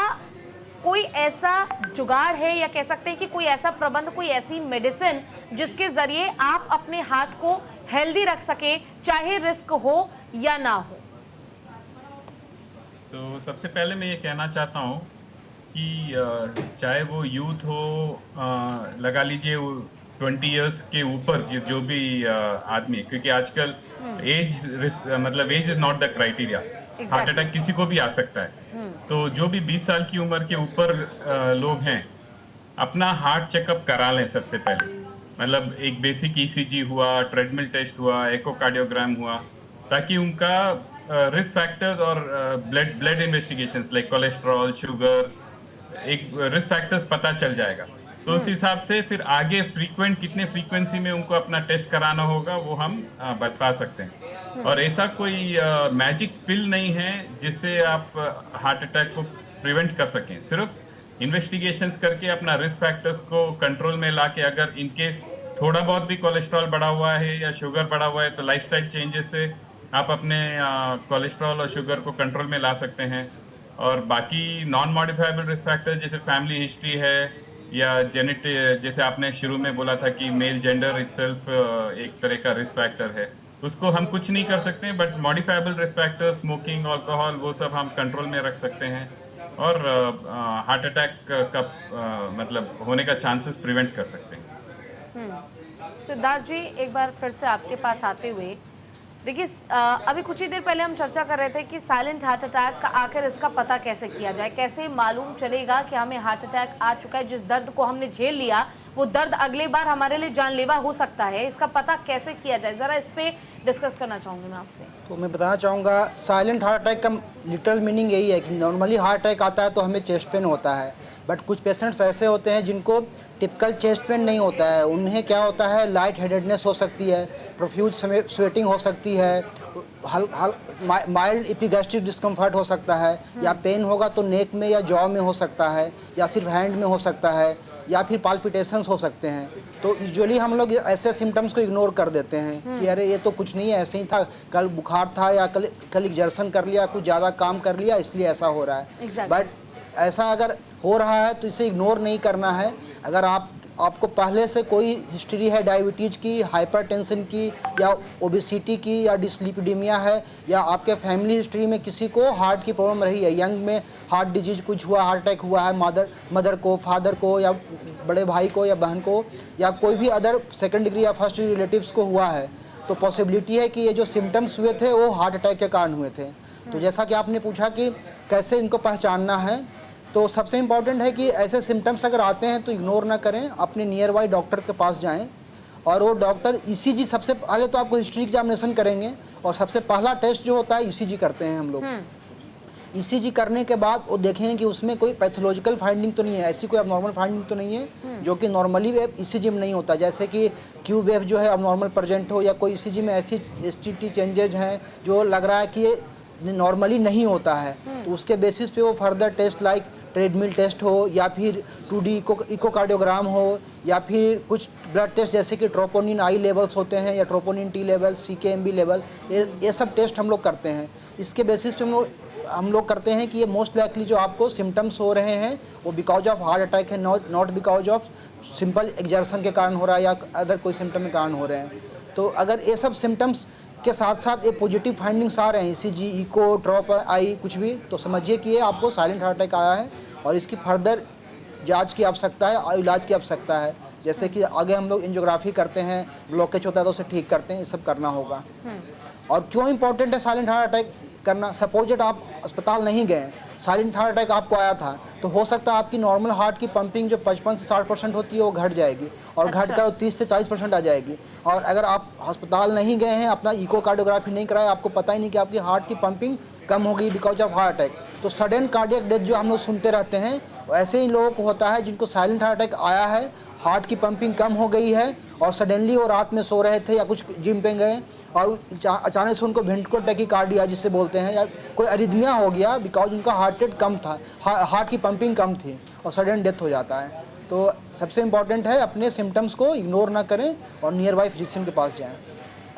कोई ऐसा जुगाड़ है या कह सकते हैं कि कोई ऐसा प्रबंध, कोई ऐसी मेडिसिन जिसके जरिए आप अपने हार्ट को हेल्दी रख सके, चाहे रिस्क हो या ना हो? तो सबसे पहले मैं ये कहना चाहता हूँ कि चाहे वो यूथ हो, लगा लीजिए 20 इयर्स के ऊपर जो भी आदमी, क्योंकि आजकल age is not the criteria. Heart attack किसी को भी आ सकता है। तो जो भी 20 साल की उम्र के ऊपर लोग हैं, अपना हार्ट चेकअप करा लें सबसे पहले। मतलब एक बेसिक ईसीजी हुआ, ट्रेडमिल टेस्ट हुआ, एकोकार्डियोग्राम हुआ, ताकि उनका रिस्क फैक्टर्स और blood investigations like cholesterol, sugar, एक रिस्क फैक्टर्स पता चल जाएगा। तो उस हिसाब से फिर आगे कितने फ्रीक्वेंसी में उनको अपना टेस्ट कराना होगा वो हम बता सकते हैं। और ऐसा कोई मैजिक पिल नहीं है जिससे आप हार्ट अटैक को प्रिवेंट कर सकें। सिर्फ इन्वेस्टिगेशंस करके अपना रिस्क फैक्टर्स को कंट्रोल में लाके, अगर इनकेस थोड़ा बहुत भी कोलेस्ट्रॉल बढ़ा हुआ है या शुगर बढ़ा हुआ है, तो लाइफस्टाइल चेंजेस से आप अपने कोलेस्ट्रॉल और शुगर को कंट्रोल में ला सकते हैं। और बाकी नॉन मॉडिफाइबल रिस्क फैक्टर जैसे फैमिली हिस्ट्री है या जेनेटिक, जैसे आपने शुरू में बोला था कि मेल जेंडर इटसेल्फ एक तरह का रिस्क फैक्टर है, उसको हम कुछ नहीं कर सकते हैं। But modifiable risk factor, smoking, alcohol, वो सब हम कंट्रोल में रख सकते हैं और हार्ट अटैक का मतलब होने का चांसेस प्रिवेंट कर सकते हैं। सिद्धार्थ जी, एक बार फिर से आपके पास आते हुए, देखिए अभी कुछ ही देर पहले हम चर्चा कर रहे थे कि साइलेंट हार्ट अटैक का आखिर इसका पता कैसे किया जाए, कैसे मालूम चलेगा कि हमें हार्ट अटैक आ चुका है। जिस दर्द को हमने झेल लिया वो दर्द अगली बार हमारे लिए जानलेवा हो सकता है, इसका पता कैसे किया जाए, ज़रा इस पे डिस्कस करना चाहूँगी मैं आपसे। तो मैं बताना चाहूँगा, साइलेंट हार्ट अटैक का लिटरल मीनिंग यही है कि नॉर्मली हार्ट अटैक आता है तो हमें चेस्ट पेन होता है, बट कुछ पेशेंट्स ऐसे होते हैं जिनको टिपिकल चेस्ट पेन नहीं होता है। उन्हें क्या होता है, लाइट हेडेडनेस हो सकती है, प्रोफ्यूज स्वेटिंग हो सकती है, माइल्ड एपिगैस्ट्रिक डिस्कम्फर्ट हो सकता है, या पेन होगा तो नेक में या जॉ में हो सकता है, या सिर्फ हैंड में हो सकता है, या फिर पाल्पिटेशंस हो सकते हैं। तो यूजुअली हम लोग ऐसे सिम्टम्स को इग्नोर कर देते हैं कि अरे ये तो कुछ नहीं है, ऐसे ही था, कल बुखार था या कल एग्जर्शन कर लिया, कुछ ज़्यादा काम कर लिया इसलिए ऐसा हो रहा है। बट ऐसा अगर हो रहा है तो इसे इग्नोर नहीं करना है। अगर आपको पहले से कोई हिस्ट्री है डायबिटीज़ की, हाइपरटेंशन की, या ओबेसिटी की, या डिस्लिपिडीमिया है, या आपके फैमिली हिस्ट्री में किसी को हार्ट की प्रॉब्लम रही है, यंग में हार्ट डिजीज कुछ हुआ, हार्ट अटैक हुआ है मदर को, फादर को, या बड़े भाई को या बहन को, या कोई भी अदर सेकंड डिग्री या फर्स्ट डिग्री रिलेटिव्स को हुआ है, तो पॉसिबिलिटी है कि ये जो सिम्टम्स हुए थे वो हार्ट अटैक के कारण हुए थे। तो जैसा कि आपने पूछा कि कैसे इनको पहचानना है, तो सबसे इम्पॉर्टेंट है कि ऐसे सिम्टम्स अगर आते हैं तो इग्नोर ना करें, अपने नियर बाई डॉक्टर के पास जाएं। और वो डॉक्टर ईसीजी, सबसे पहले तो आपको हिस्ट्री एग्जामिनेशन करेंगे और सबसे पहला टेस्ट जो होता है ईसीजी करते हैं हम लोग। ईसीजी करने के बाद वो देखेंगे कि उसमें कोई पैथोलॉजिकल फाइंडिंग तो नहीं है, ऐसी कोई अबनॉर्मल फाइंडिंग तो नहीं है जो कि नॉर्मली वेव ईसीजी में नहीं होता, जैसे कि क्यू वेव जो है अबनॉर्मल प्रेजेंट हो, या कोई ईसीजी में ऐसी एसटीटी चेंजेज हैं जो लग रहा है कि ये नॉर्मली नहीं होता है। तो उसके बेसिस पे वो further test like treadmill test हो, या फिर 2D इकोकार्डियोग्राम हो, या फिर कुछ ब्लड टेस्ट जैसे कि ट्रोपोनिन आई लेवल्स होते हैं, या troponin T level, CKMB level, ये सब टेस्ट हम लोग करते हैं। इसके बेसिस पे हम लोग करते हैं कि ये मोस्ट लाइकली जो आपको सिम्टम्स हो रहे हैं वो बिकॉज ऑफ हार्ट अटैक है, not because of simple exertion के कारण हो रहा है या अदर कोई सिम्टम के कारण हो रहे हैं। तो अगर ये सब सिम्टम्स के साथ साथ ये पॉजिटिव फाइंडिंग्स आ रहे हैं, ECG, इको, ट्रॉप आई कुछ भी, तो समझिए कि ये आपको साइलेंट हार्ट अटैक आया है और इसकी फर्दर जांच की आवश्यकता है और इलाज की आवश्यकता है। जैसे कि आगे हम लोग एंजियोग्राफी करते हैं, ब्लॉकेज होता है तो उसे ठीक करते हैं, ये सब करना होगा। और क्यों इंपॉर्टेंट है साइलेंट हार्ट अटैक करना? सपोजेड आप अस्पताल नहीं गए, साइलेंट हार्ट अटैक आपको आया था, तो हो सकता है आपकी नॉर्मल हार्ट की पंपिंग जो 55 से 60% होती है वो घट जाएगी, और घट कर 30 से 40% आ जाएगी। और अगर आप अस्पताल नहीं गए हैं, अपना इकोकार्डियोग्राफी नहीं कराया, आपको पता ही नहीं कि आपकी हार्ट की पंपिंग कम हो गई बिकॉज ऑफ हार्ट अटैक, तो सडन कार्डियक डेथ जो हम लोग सुनते रहते हैं, ऐसे ही लोगों को होता है जिनको साइलेंट हार्ट अटैक आया है, हार्ट की पंपिंग कम हो गई है, और सडनली वो रात में सो रहे थे या कुछ जिम पे गए और अचानक से उनको वेंट्रिकुलर टैकीकार्डिया जिसे बोलते हैं, या कोई अरिथमिया हो गया बिकॉज उनका हार्ट रेट कम था, हार्ट की पंपिंग कम थी, और सडन डेथ हो जाता है। तो सबसे इम्पॉर्टेंट है अपने सिम्टम्स को इग्नोर ना करें और नियर बाई फिजिशियन के पास जाएं।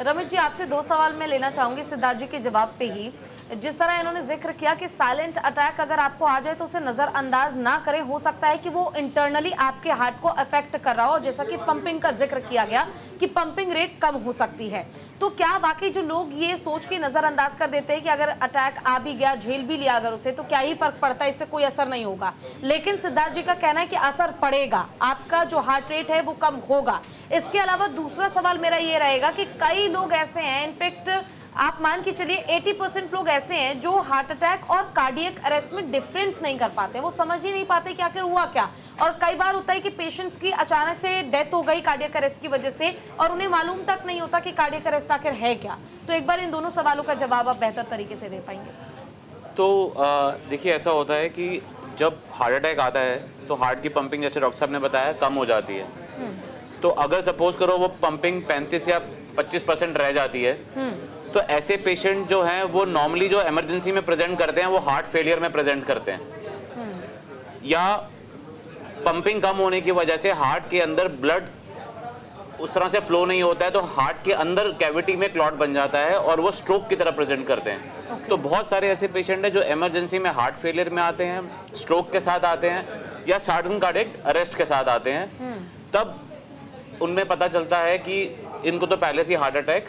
रमेश जी, आपसे 2 सवाल मैं लेना चाहूँगी सिद्धार्थ जी के जवाब पे ही। जिस तरह इन्होंने जिक्र किया कि साइलेंट अटैक अगर आपको आ जाए तो उसे नज़रअंदाज ना करें, हो सकता है कि वो इंटरनली आपके हार्ट को अफेक्ट कर रहा हो, जैसा कि पंपिंग का जिक्र किया गया कि पंपिंग रेट कम हो सकती है। तो क्या वाकई जो लोग ये सोच के नज़रअंदाज कर देते हैं कि अगर अटैक आ भी गया, झेल भी लिया अगर उसे, तो क्या ही फर्क पड़ता है, इससे कोई असर नहीं होगा, लेकिन सिद्धार्थ जी का कहना है कि असर पड़ेगा, आपका जो हार्ट रेट है वो कम होगा। इसके अलावा दूसरा सवाल मेरा ये रहेगा कि कई लोग ऐसे हैं, इनफैक्ट आप मान के चलिए 80% लोग ऐसे हैं जो हार्ट अटैक और कार्डियक अरेस्ट में डिफरेंस नहीं कर पाते, वो समझ ही नहीं पाते कि आखिर हुआ क्या। और कई बार होता है कि पेशेंट्स की अचानक से डेथ हो गई कार्डियक अरेस्ट की वजह से और उन्हें मालूम तक नहीं होता कि कार्डियक अरेस्ट आखिर है क्या। तो एक बार इन दोनों सवालों का जवाब आप बेहतर तरीके से दे पाएंगे। तो देखिए ऐसा होता है कि जब हार्ट अटैक आता है तो हार्ट की पंपिंग, जैसे डॉक्टर साहब ने बताया, कम हो जाती है। तो अगर सपोज करो वो पंपिंग 35 या 25% रह जाती है, तो ऐसे पेशेंट जो हैं वो नॉर्मली जो इमरजेंसी में प्रेजेंट करते हैं वो हार्ट फेलियर में प्रेजेंट करते हैं, या पंपिंग कम होने की वजह से हार्ट के अंदर ब्लड उस तरह से फ्लो नहीं होता है, तो हार्ट के अंदर कैविटी में क्लॉट बन जाता है और वो स्ट्रोक की तरह प्रेजेंट करते हैं। तो बहुत सारे ऐसे पेशेंट हैं जो इमरजेंसी में हार्ट फेलियर में आते हैं, स्ट्रोक के साथ आते हैं, या सडन कार्डियक अरेस्ट के साथ आते हैं। तब उनमें पता चलता है कि इनको तो पहले से हार्ट अटैक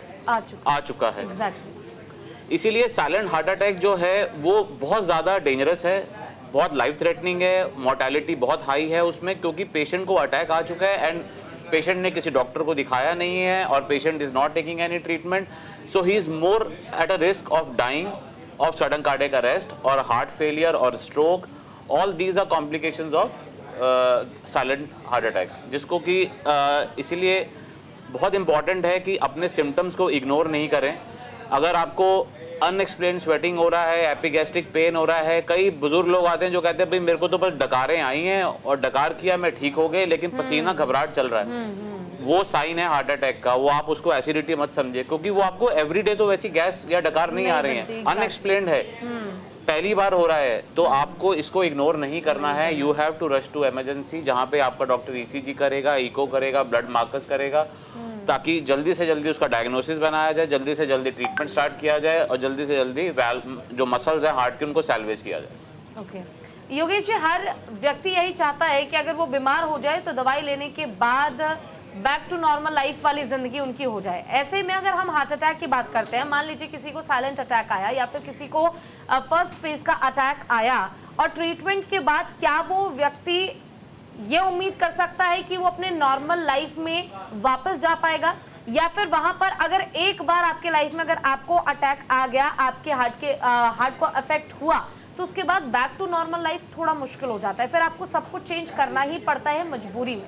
आ चुका है। इसीलिए साइलेंट हार्ट अटैक जो है वो बहुत ज़्यादा डेंजरस है, बहुत लाइफ थ्रेटनिंग है, मोर्टेलिटी बहुत हाई है उसमें, क्योंकि पेशेंट को अटैक आ चुका है एंड पेशेंट ने किसी डॉक्टर को दिखाया नहीं है और patient is not taking any treatment, so he is more at a risk of dying of sudden cardiac arrest और हार्ट फेलियर और stroke. All these are complications of silent heart attack, जिसको कि इसीलिए बहुत इंपॉर्टेंट है कि अपने symptoms को इग्नोर नहीं करें। अगर आपको अनएक्सप्लेन स्वेटिंग हो रहा है, एपिगैस्ट्रिक पेन हो रहा है, कई बुजुर्ग लोग आते हैं जो कहते हैं भाई मेरे को तो बस डकारें आई हैं और डकार किया मैं ठीक हो गए, लेकिन पसीना घबराहट चल रहा है, वो साइन है हार्ट अटैक का। वो आप उसको एसिडिटी मत समझिए, क्योंकि वो आपको एवरीडे तो वैसी गैस या डकार नहीं आ रही है, अनएक्सप्लेन्ड है, पहली बार हो रहा है, तो आपको इसको इग्नोर नहीं करना है। You have to rush to emergency, जहाँ पे आपका डॉक्टर ईसीजी करेगा, इको करेगा, ब्लड मार्कर्स करेगा, ताकि जल्दी से जल्दी उसका डायग्नोसिस बनाया जाए, जल्दी से जल्दी ट्रीटमेंट स्टार्ट किया जाए और जल्दी से जल्दी जो मसल्स हैं हार्ट के उनको सैल्वेज किया जाए। ओके योगेश जी, हर व्यक्ति यही चाहता है कि अगर वो बीमार हो जाए तो दवाई लेने के बाद बैक टू नॉर्मल लाइफ वाली जिंदगी उनकी हो जाए। ऐसे में अगर हम हार्ट अटैक की बात करते हैं, मान लीजिए किसी को साइलेंट अटैक आया या फिर किसी को फर्स्ट फेज का अटैक आया और ट्रीटमेंट के बाद क्या वो व्यक्ति ये उम्मीद कर सकता है कि वो अपने नॉर्मल लाइफ में वापस जा पाएगा, या फिर वहां पर अगर एक बार आपके लाइफ में अगर आपको अटैक आ गया, आपके हार्ट को अफेक्ट हुआ, तो उसके बाद बैक टू नॉर्मल लाइफ थोड़ा मुश्किल हो जाता है, फिर आपको सब कुछ चेंज करना ही पड़ता है मजबूरी में?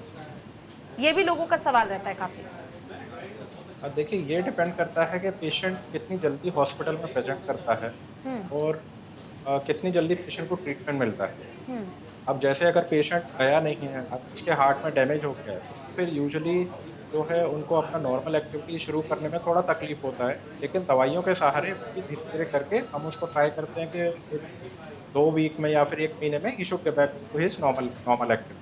ये भी लोगों का सवाल रहता है काफी। देखिए, ये डिपेंड करता है कि पेशेंट कितनी जल्दी हॉस्पिटल में प्रेजेंट करता है और कितनी जल्दी पेशेंट को ट्रीटमेंट मिलता है। अब जैसे अगर पेशेंट गया नहीं है, अब उसके हार्ट में डैमेज हो गया है, तो फिर यूजुअली जो है उनको अपना नॉर्मल एक्टिविटी शुरू करने में थोड़ा तकलीफ होता है, लेकिन दवाइयों के सहारे धीरे धीरे करके हम उसको ट्राई करते हैं कि 2 वीक में या फिर 1 महीने में ही should get back to his normal activity.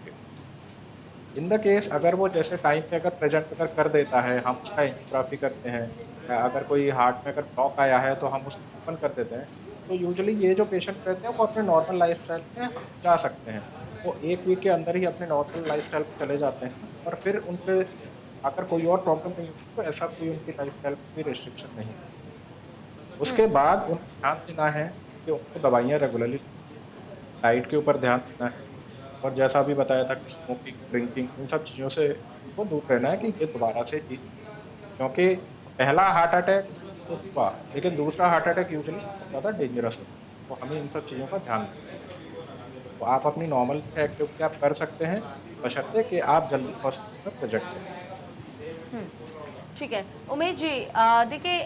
In the case अगर वो जैसे टाइम पे अगर प्रेजेंट अगर कर देता है, हम उसका एंजियोग्राफी करते हैं, अगर कोई हार्ट में अगर ब्लॉक आया है तो हम उसको ओपन कर देते हैं, तो यूजुअली ये जो पेशेंट रहते हैं वो अपने नॉर्मल लाइफस्टाइल में जा सकते हैं। वो 1 वीक के अंदर ही अपने नॉर्मल लाइफस्टाइल पे चले जाते हैं और फिर उन पे अगर कोई और प्रॉब्लम नहीं होती तो ऐसा कोई उनकी लाइफस्टाइल में कोई रिस्ट्रिक्शन नहीं है। उसके बाद उनको ध्यान देना है कि उनको दवाइयाँ रेगुलरली, डाइट के ऊपर ध्यान देना है, और जैसा अभी बताया था कि स्मोकिंग, ड्रिंकिंग, इन सब चीज़ों से उनको दूर रहना है कि ये दोबारा से ही, क्योंकि पहला हार्ट अटैक तो हुआ लेकिन दूसरा हार्ट अटैक यूजुअली ज़्यादा डेंजरस होता है, तो हमें इन सब चीज़ों का ध्यान रखना है। तो आप अपनी नॉर्मल एक्टिविटी आप कर सकते हैं, बशर्ते कि आप जल्दी हॉस्पिटल में प्रेजेंट करें। ठीक है उमेश जी, देखिए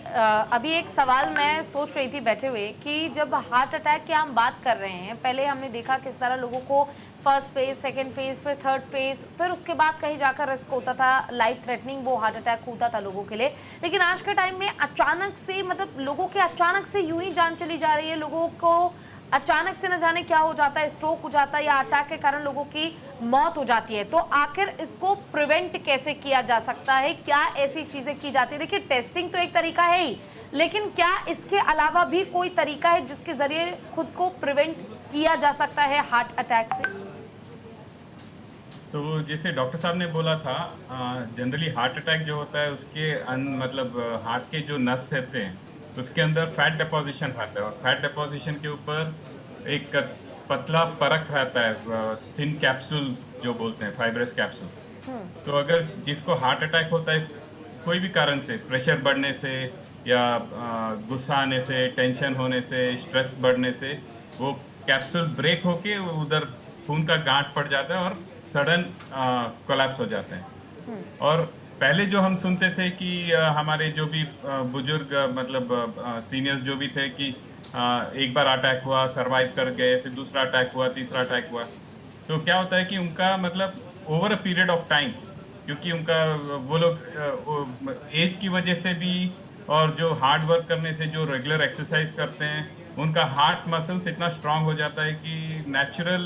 अभी एक सवाल मैं सोच रही थी बैठे हुए कि जब हार्ट अटैक की हम बात कर रहे हैं, पहले हमने देखा किस तरह लोगों को फर्स्ट फेज, सेकंड फेज, फिर थर्ड फेज, फिर उसके बाद कहीं जाकर रिस्क होता था, लाइफ थ्रेटनिंग वो हार्ट अटैक होता था लोगों के लिए। लेकिन आज के टाइम में अचानक से, मतलब लोगों के अचानक से यूं ही जान चली जा रही है, लोगों को अचानक से न जाने क्या हो जाता है, स्ट्रोक हो जाता है या अटैक के कारण लोगों की मौत हो जाती है। तो आखिर इसको प्रिवेंट कैसे किया जा सकता है, क्या ऐसी चीजें की जाती है? देखिए टेस्टिंग तो एक तरीका है ही, लेकिन क्या इसके अलावा भी कोई तरीका है जिसके जरिए खुद को प्रिवेंट किया जा सकता है हार्ट अटैक से? तो जैसे डॉक्टर साहब ने बोला था, जनरली हार्ट अटैक जो होता है उसके मतलब हार्ट के जो नस रहते हैं उसके अंदर फैट डिपोजिशन रहता है, और फैट डिपोजिशन के ऊपर एक पतला परख रहता है, थिन कैप्सूल जो बोलते हैं, फाइब्रस कैप्सूल। तो अगर जिसको हार्ट अटैक होता है कोई भी कारण से, प्रेशर बढ़ने से या गुस्सा आने से, टेंशन होने से, स्ट्रेस बढ़ने से वो कैप्सूल ब्रेक होके उधर खून का गांठ पड़ जाता है और सडन कोलैप्स हो जाते हैं। और पहले जो हम सुनते थे कि हमारे जो भी बुजुर्ग मतलब सीनियर्स जो भी थे कि एक बार अटैक हुआ, सरवाइव कर गए, फिर दूसरा अटैक हुआ, तीसरा अटैक हुआ, तो क्या होता है कि उनका मतलब over a period of time, क्योंकि उनका वो लोग एज की वजह से भी और जो हार्ड वर्क करने से, जो रेगुलर एक्सरसाइज करते हैं, उनका हार्ट मसल्स इतना स्ट्रांग हो जाता है कि नेचुरल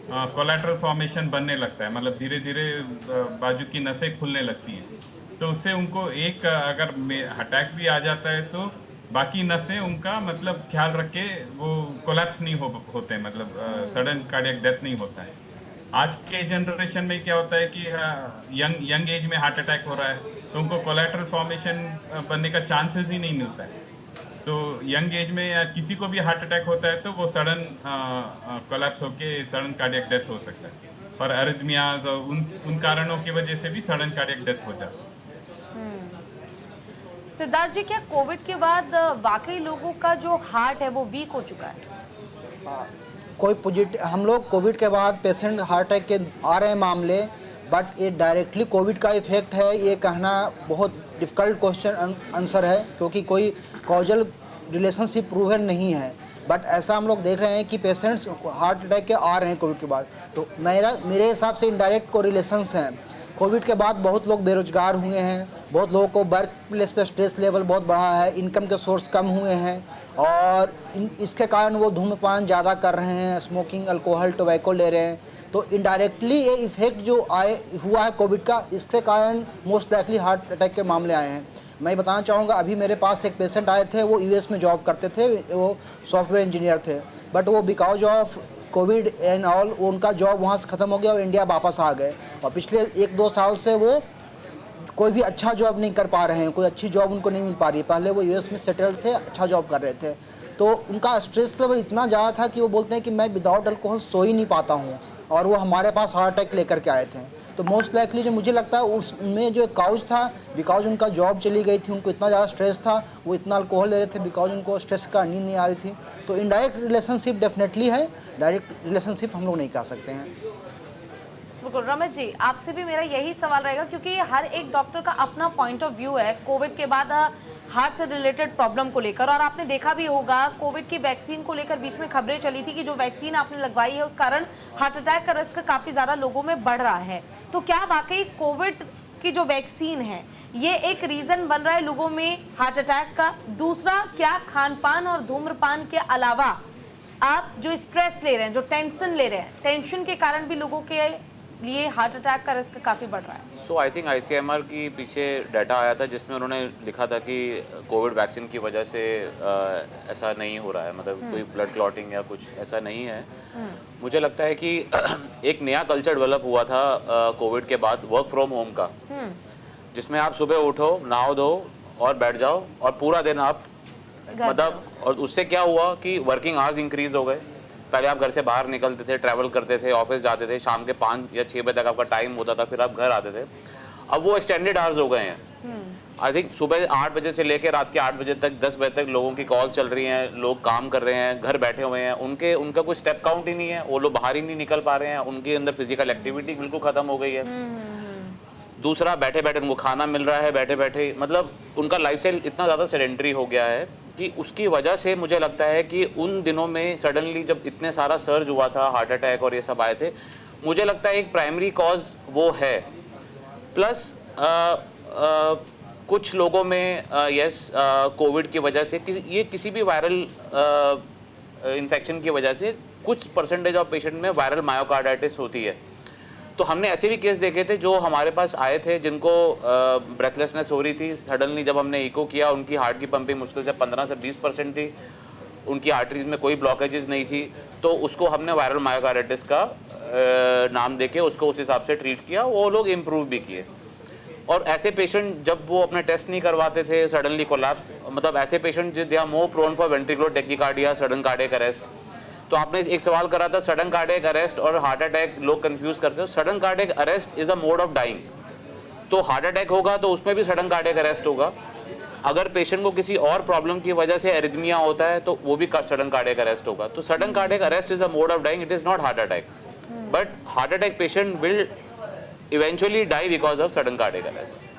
कोलैटरल फॉर्मेशन बनने लगता है, मतलब धीरे धीरे बाजू की नसें खुलने लगती हैं। तो उससे उनको एक अगर अटैक भी आ जाता है तो बाकी नसें उनका मतलब ख्याल रख के वो कोलैप्स नहीं होते, मतलब सडन कार्डियक डेथ नहीं होता है। आज के जनरेशन में क्या होता है कि यंग एज में हार्ट अटैक हो रहा है तो उनको कोलैटरल फॉर्मेशन बनने का चांसेस ही नहीं मिलता है। तो यंग एज में या किसी को भी हार्ट अटैक होता है तो वो सडन कोलैप्स होके सडन कार्डियक डेथ हो सकता है, और अरिथमियाज और उन कारणों की वजह से भी सडन कार्डियक डेथ हो जाता है। सिद्धार्थ जी, क्या कोविड के बाद वाकई लोगों का जो हार्ट है वो वीक हो चुका है? कोई पॉजिटिव, हम लोग कोविड के बाद पेशेंट हार्ट अटैक के आ रहे हैं मामले, बट ये डायरेक्टली कोविड का इफेक्ट है ये कहना बहुत डिफ़िकल्ट क्वेश्चन आंसर है, क्योंकि कोई कॉजल रिलेशनशिप प्रूवन नहीं है। बट ऐसा हम लोग देख रहे हैं कि पेशेंट्स हार्ट अटैक के आ रहे हैं कोविड के बाद, तो मेरे हिसाब से इनडायरेक्ट को रिलेशंस हैं। कोविड के बाद बहुत लोग बेरोजगार हुए हैं, बहुत लोगों को वर्क प्लेस पे स्ट्रेस लेवल बहुत बढ़ा है, इनकम के सोर्स कम हुए हैं, और इसके कारण वो धूम्रपान ज़्यादा कर रहे हैं, स्मोकिंग, अल्कोहल, टोबैको ले रहे हैं। तो इनडायरेक्टली ये इफेक्ट जो हुआ है कोविड का, इसके कारण मोस्ट लाइकली हार्ट अटैक के मामले आए हैं। मैं बताना चाहूँगा, अभी मेरे पास एक पेशेंट आए थे, वो यूएस में जॉब करते थे, वो सॉफ्टवेयर इंजीनियर थे, बट वो because of Covid and all उनका जॉब वहाँ से ख़त्म हो गया और इंडिया वापस आ गए, और पिछले 1-2 साल से वो कोई भी अच्छा जॉब नहीं कर पा रहे हैं, कोई अच्छी जॉब उनको नहीं मिल पा रही है। पहले वो यूएस में सेटल्ड थे, अच्छा जॉब कर रहे थे, तो उनका स्ट्रेस लेवल इतना ज़्यादा था कि वो बोलते हैं कि मैं विदाउट अल्कोहल सो ही नहीं पाता हूँ, और वो हमारे पास हार्ट अटैक लेकर के आए थे। तो मोस्ट लाइकली जो मुझे लगता है उसमें जो काउज था, बिकॉज उनका जॉब चली गई थी, उनको इतना ज़्यादा स्ट्रेस था, वो इतना अल्कोहल ले रहे थे बिकॉज उनको स्ट्रेस का नींद नहीं आ रही थी। तो इनडायरेक्ट रिलेशनशिप डेफिनेटली है, डायरेक्ट रिलेशनशिप हम लोग नहीं कह सकते हैं। बिल्कुल रमेश जी, आपसे भी मेरा यही सवाल रहेगा, क्योंकि हर एक डॉक्टर का अपना पॉइंट ऑफ व्यू है कोविड के बाद हार्ट से रिलेटेड प्रॉब्लम को लेकर। और आपने देखा भी होगा कोविड की वैक्सीन को लेकर बीच में खबरें चली थी कि जो वैक्सीन आपने लगवाई है उस कारण हार्ट अटैक का रिस्क काफ़ी ज़्यादा लोगों में बढ़ रहा है। तो क्या वाकई कोविड की जो वैक्सीन है ये एक रीज़न बन रहा है लोगों में हार्ट अटैक का? दूसरा, क्या खान पान और धूम्रपान के अलावा आप जो स्ट्रेस ले रहे हैं, जो टेंशन ले रहे हैं, टेंशन के कारण भी लोगों के लिए हार्ट अटैक का रिस्क काफ़ी बढ़ रहा है? सो आई थिंक ICMR की पीछे डाटा आया था जिसमें उन्होंने लिखा था कि कोविड वैक्सीन की वजह से ऐसा नहीं हो रहा है, मतलब कोई ब्लड क्लॉटिंग या कुछ ऐसा नहीं है। मुझे लगता है कि एक नया कल्चर डेवलप हुआ था कोविड के बाद वर्क फ्रॉम होम का, जिसमें आप सुबह उठो, नहाओ धो और बैठ जाओ और पूरा दिन आप मतलब, और उससे क्या हुआ कि वर्किंग आवर्स इंक्रीज हो गए। पहले आप घर से बाहर निकलते थे, ट्रैवल करते थे, ऑफिस जाते थे, शाम के 5 या 6 बजे तक आपका टाइम होता था, फिर आप घर आते थे। अब वो एक्सटेंडेड आवर्स हो गए हैं। आई थिंक सुबह 8 बजे से लेकर रात के 8 बजे तक, 10 बजे तक लोगों की कॉल चल रही हैं, लोग काम कर रहे हैं, घर बैठे हुए हैं, उनका कोई स्टेप काउंट ही नहीं है, वो लोग बाहर ही नहीं निकल पा रहे हैं, उनके अंदर फिजिकल एक्टिविटी बिल्कुल ख़त्म हो गई है। दूसरा, बैठे बैठे उनको खाना मिल रहा है बैठे बैठे, मतलब उनका लाइफस्टाइल इतना ज़्यादा सेडेंटरी हो गया है कि उसकी वजह से मुझे लगता है कि उन दिनों में सडनली जब इतने सारा सर्ज हुआ था, हार्ट अटैक और ये सब आए थे, मुझे लगता है एक प्राइमरी कॉज वो है। प्लस कुछ लोगों में कोविड की वजह से किसी भी वायरल इन्फेक्शन की वजह से कुछ परसेंटेज ऑफ पेशेंट में वायरल मायोकार्डाइटिस होती है। तो हमने ऐसे भी केस देखे थे जो हमारे पास आए थे जिनको ब्रेथलेसनेस हो रही थी, सडनली जब हमने इको किया उनकी हार्ट की पंपिंग मुश्किल से 15 से 20% थी, उनकी आर्टरीज में कोई ब्लॉकेजेस नहीं थी, तो उसको हमने वायरल मायोकार्डाइटिस का नाम देके उसको उस हिसाब से ट्रीट किया, वो लोग इम्प्रूव भी किए। और ऐसे पेशेंट जब वो अपने टेस्ट नहीं करवाते थे, सडनली कोलैप्स, मतलब ऐसे patient they are more prone for ventricular tachycardia, sudden cardiac arrest. तो आपने एक सवाल करा था सडन कार्डियक अरेस्ट और हार्ट अटैक, लोग कंफ्यूज करते हो। Sudden cardiac arrest is a mode of dying, तो हार्ट अटैक होगा तो उसमें भी सडन कार्डियक अरेस्ट होगा, अगर पेशेंट को किसी और प्रॉब्लम की वजह से एरिथमिया होता है तो वो भी सडन कार्डियक अरेस्ट होगा। तो sudden cardiac arrest is a mode of dying, it is not heart attack, but heart attack patient will eventually die because of sudden cardiac arrest.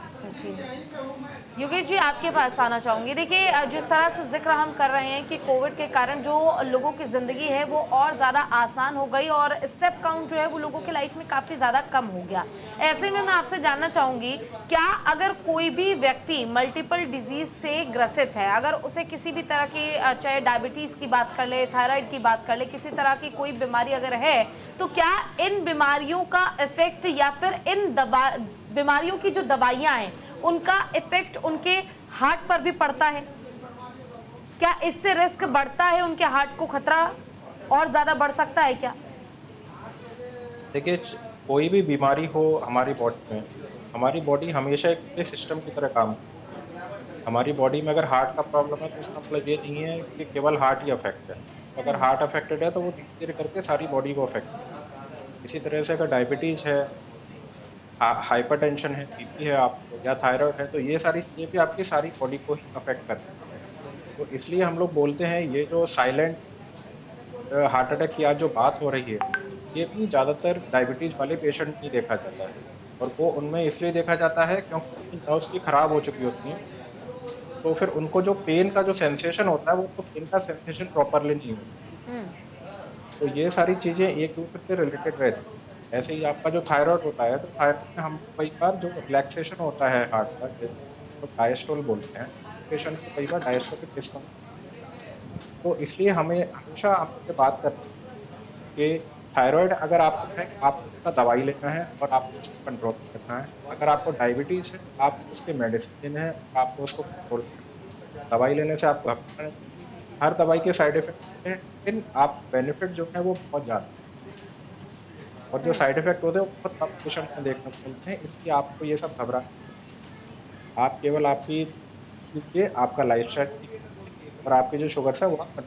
Yogesh ji, आपके पास आना चाहूँगी। देखिए, जिस तरह से जिक्र हम कर रहे हैं कि कोविड के कारण जो लोगों की ज़िंदगी है वो और ज़्यादा आसान हो गई और स्टेप काउंट जो है वो लोगों के लाइफ में काफ़ी ज़्यादा कम हो गया। ऐसे में मैं आपसे जानना चाहूँगी, क्या अगर कोई भी व्यक्ति मल्टीपल डिजीज़ से ग्रसित है, अगर उसे किसी भी तरह की, चाहे डायबिटीज़ की बात कर ले, थायराइड की बात कर ले, किसी तरह की कोई बीमारी अगर है, तो क्या इन बीमारियों का इफेक्ट या फिर इन बीमारियों की जो दवाइयाँ हैं उनका इफेक्ट उनके हार्ट पर भी पड़ता है? क्या इससे रिस्क बढ़ता है, उनके हार्ट को खतरा और ज़्यादा बढ़ सकता है क्या? देखिए, कोई भी बीमारी हो हमारी बॉडी में, हमारी बॉडी हमेशा एक सिस्टम की तरह काम करती है। हमारी बॉडी में अगर हार्ट का प्रॉब्लम है तो इसका मतलब ये नहीं है कि केवल हार्ट ही अफेक्ट है। अगर हार्ट अफेक्टेड है तो वो धीरे धीरे करके सारी बॉडी को अफेक्ट करता है। इसी तरह से अगर डायबिटीज़ है, हाइपरटेंशन है, बीपी है आपको, या थायराइड है, तो ये सारी चीज़ें भी आपकी सारी बॉडी को ही अफेक्ट करती हैं। तो इसलिए हम लोग बोलते हैं ये जो साइलेंट हार्ट अटैक की आज जो बात हो रही है, ये भी ज़्यादातर डायबिटीज़ वाले पेशेंट में देखा जाता है, और वो उनमें इसलिए देखा जाता है क्योंकि उनकी नर्व्स भी ख़राब हो चुकी होती हैं। तो फिर उनको जो पेन का जो सेंसेशन होता है, वो तो पेन का सेंसेशन प्रॉपरली नहीं होता। तो ये सारी चीज़ें एक दूसरे से रिलेटेड रहती हैं। ऐसे ही आपका जो थायराइड होता है, तो थायराइड में हम कई बार जो रिलैक्सेशन होता है हार्ट का, तो डायस्टोल बोलते हैं, पेशेंट को कई बार डायस्टोलिक डिस्कम्फर्ट। तो इसलिए हमें हमेशा आपसे बात करनी है कि थायराइड अगर आपको है, आपको उसका दवाई लेना है और आपको उसको कंट्रोल करना है। अगर आपको डायबिटीज़ है, आपको उसके मेडिसिन लेने हैं, आपको उसको कंट्रोल करना है। दवाई लेने से आपको हर दवाई के साइड इफेक्ट हैं, लेकिन आप बेनिफिट जो है वो बहुत ज़्यादा है, और जो साइड इफेक्ट होते हैं वो बहुत कम पेशेंट में देखने को मिलते हैं। इसलिए आपको ये सब घबरा, आप केवल आपका लाइफस्टाइल और आपकी जो शुगर है वो आप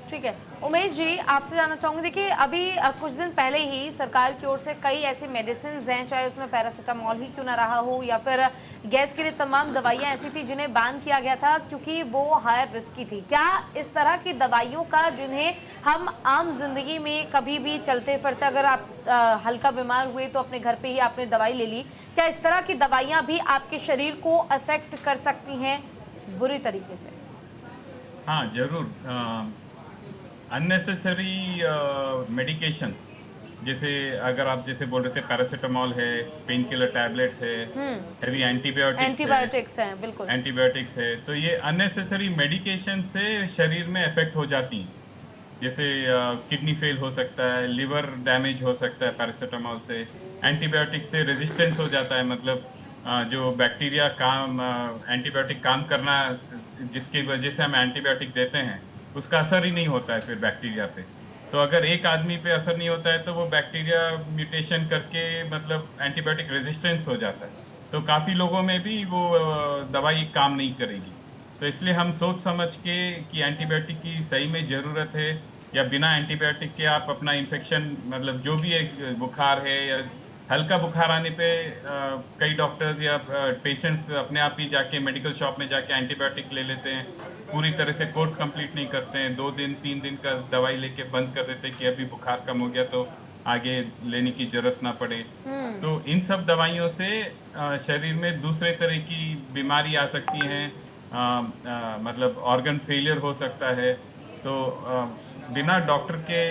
ठीक है। उमेश जी, आपसे जानना चाहूँगी, देखिए अभी कुछ दिन पहले ही सरकार की ओर से कई ऐसी मेडिसिन हैं, चाहे उसमें पैरासीटामोल ही क्यों ना रहा हो या फिर गैस के लिए तमाम दवाइयाँ ऐसी थी जिन्हें बैन किया गया था क्योंकि वो हायर रिस्की थी। क्या इस तरह की दवाइयों का, जिन्हें हम आम जिंदगी में कभी भी चलते फिरते, अगर आप हल्का बीमार हुए तो अपने घर पर ही आपने दवाई ले ली, क्या इस तरह की दवाइयाँ भी आपके शरीर को अफेक्ट कर सकती हैं बुरी तरीके से? हाँ, जरूर। अननेसेसरी मेडिकेशंस, जैसे अगर आप जैसे बोल रहे थे पैरासीटामोल है, पेन किलर टैबलेट्स है, हेवी एंटीबायोटिक्स हैं, बिल्कुल एंटीबायोटिक्स है, तो ये अननेसेसरी मेडिकेशन से शरीर में इफेक्ट हो जाती हैं। जैसे किडनी फेल हो सकता है, लिवर डैमेज हो सकता है पैरासीटामोल से, एंटीबायोटिक से रेजिस्टेंस हो जाता है, मतलब जो बैक्टीरिया एंटीबायोटिक काम करना, जिसकी वजह से हम एंटीबायोटिक देते हैं, उसका असर ही नहीं होता है फिर बैक्टीरिया पे। तो अगर एक आदमी पे असर नहीं होता है तो वो बैक्टीरिया म्यूटेशन करके मतलब एंटीबायोटिक रेजिस्टेंस हो जाता है, तो काफ़ी लोगों में भी वो दवाई काम नहीं करेगी। तो इसलिए हम सोच समझ के कि एंटीबायोटिक की सही में ज़रूरत है या बिना एंटीबायोटिक के आप अपना इन्फेक्शन, मतलब जो भी एक बुखार है या हल्का बुखार आने पे कई डॉक्टर्स या पेशेंट्स अपने आप ही जाके मेडिकल शॉप में जाके एंटीबायोटिक ले लेते हैं, पूरी तरह से कोर्स कंप्लीट नहीं करते हैं, 2 दिन 3 दिन का दवाई लेके बंद कर देते हैं कि अभी बुखार कम हो गया तो आगे लेने की जरूरत ना पड़े। तो इन सब दवाइयों से शरीर में दूसरे तरह की बीमारी आ सकती हैं, मतलब ऑर्गन फेलियर हो सकता है। तो बिना डॉक्टर के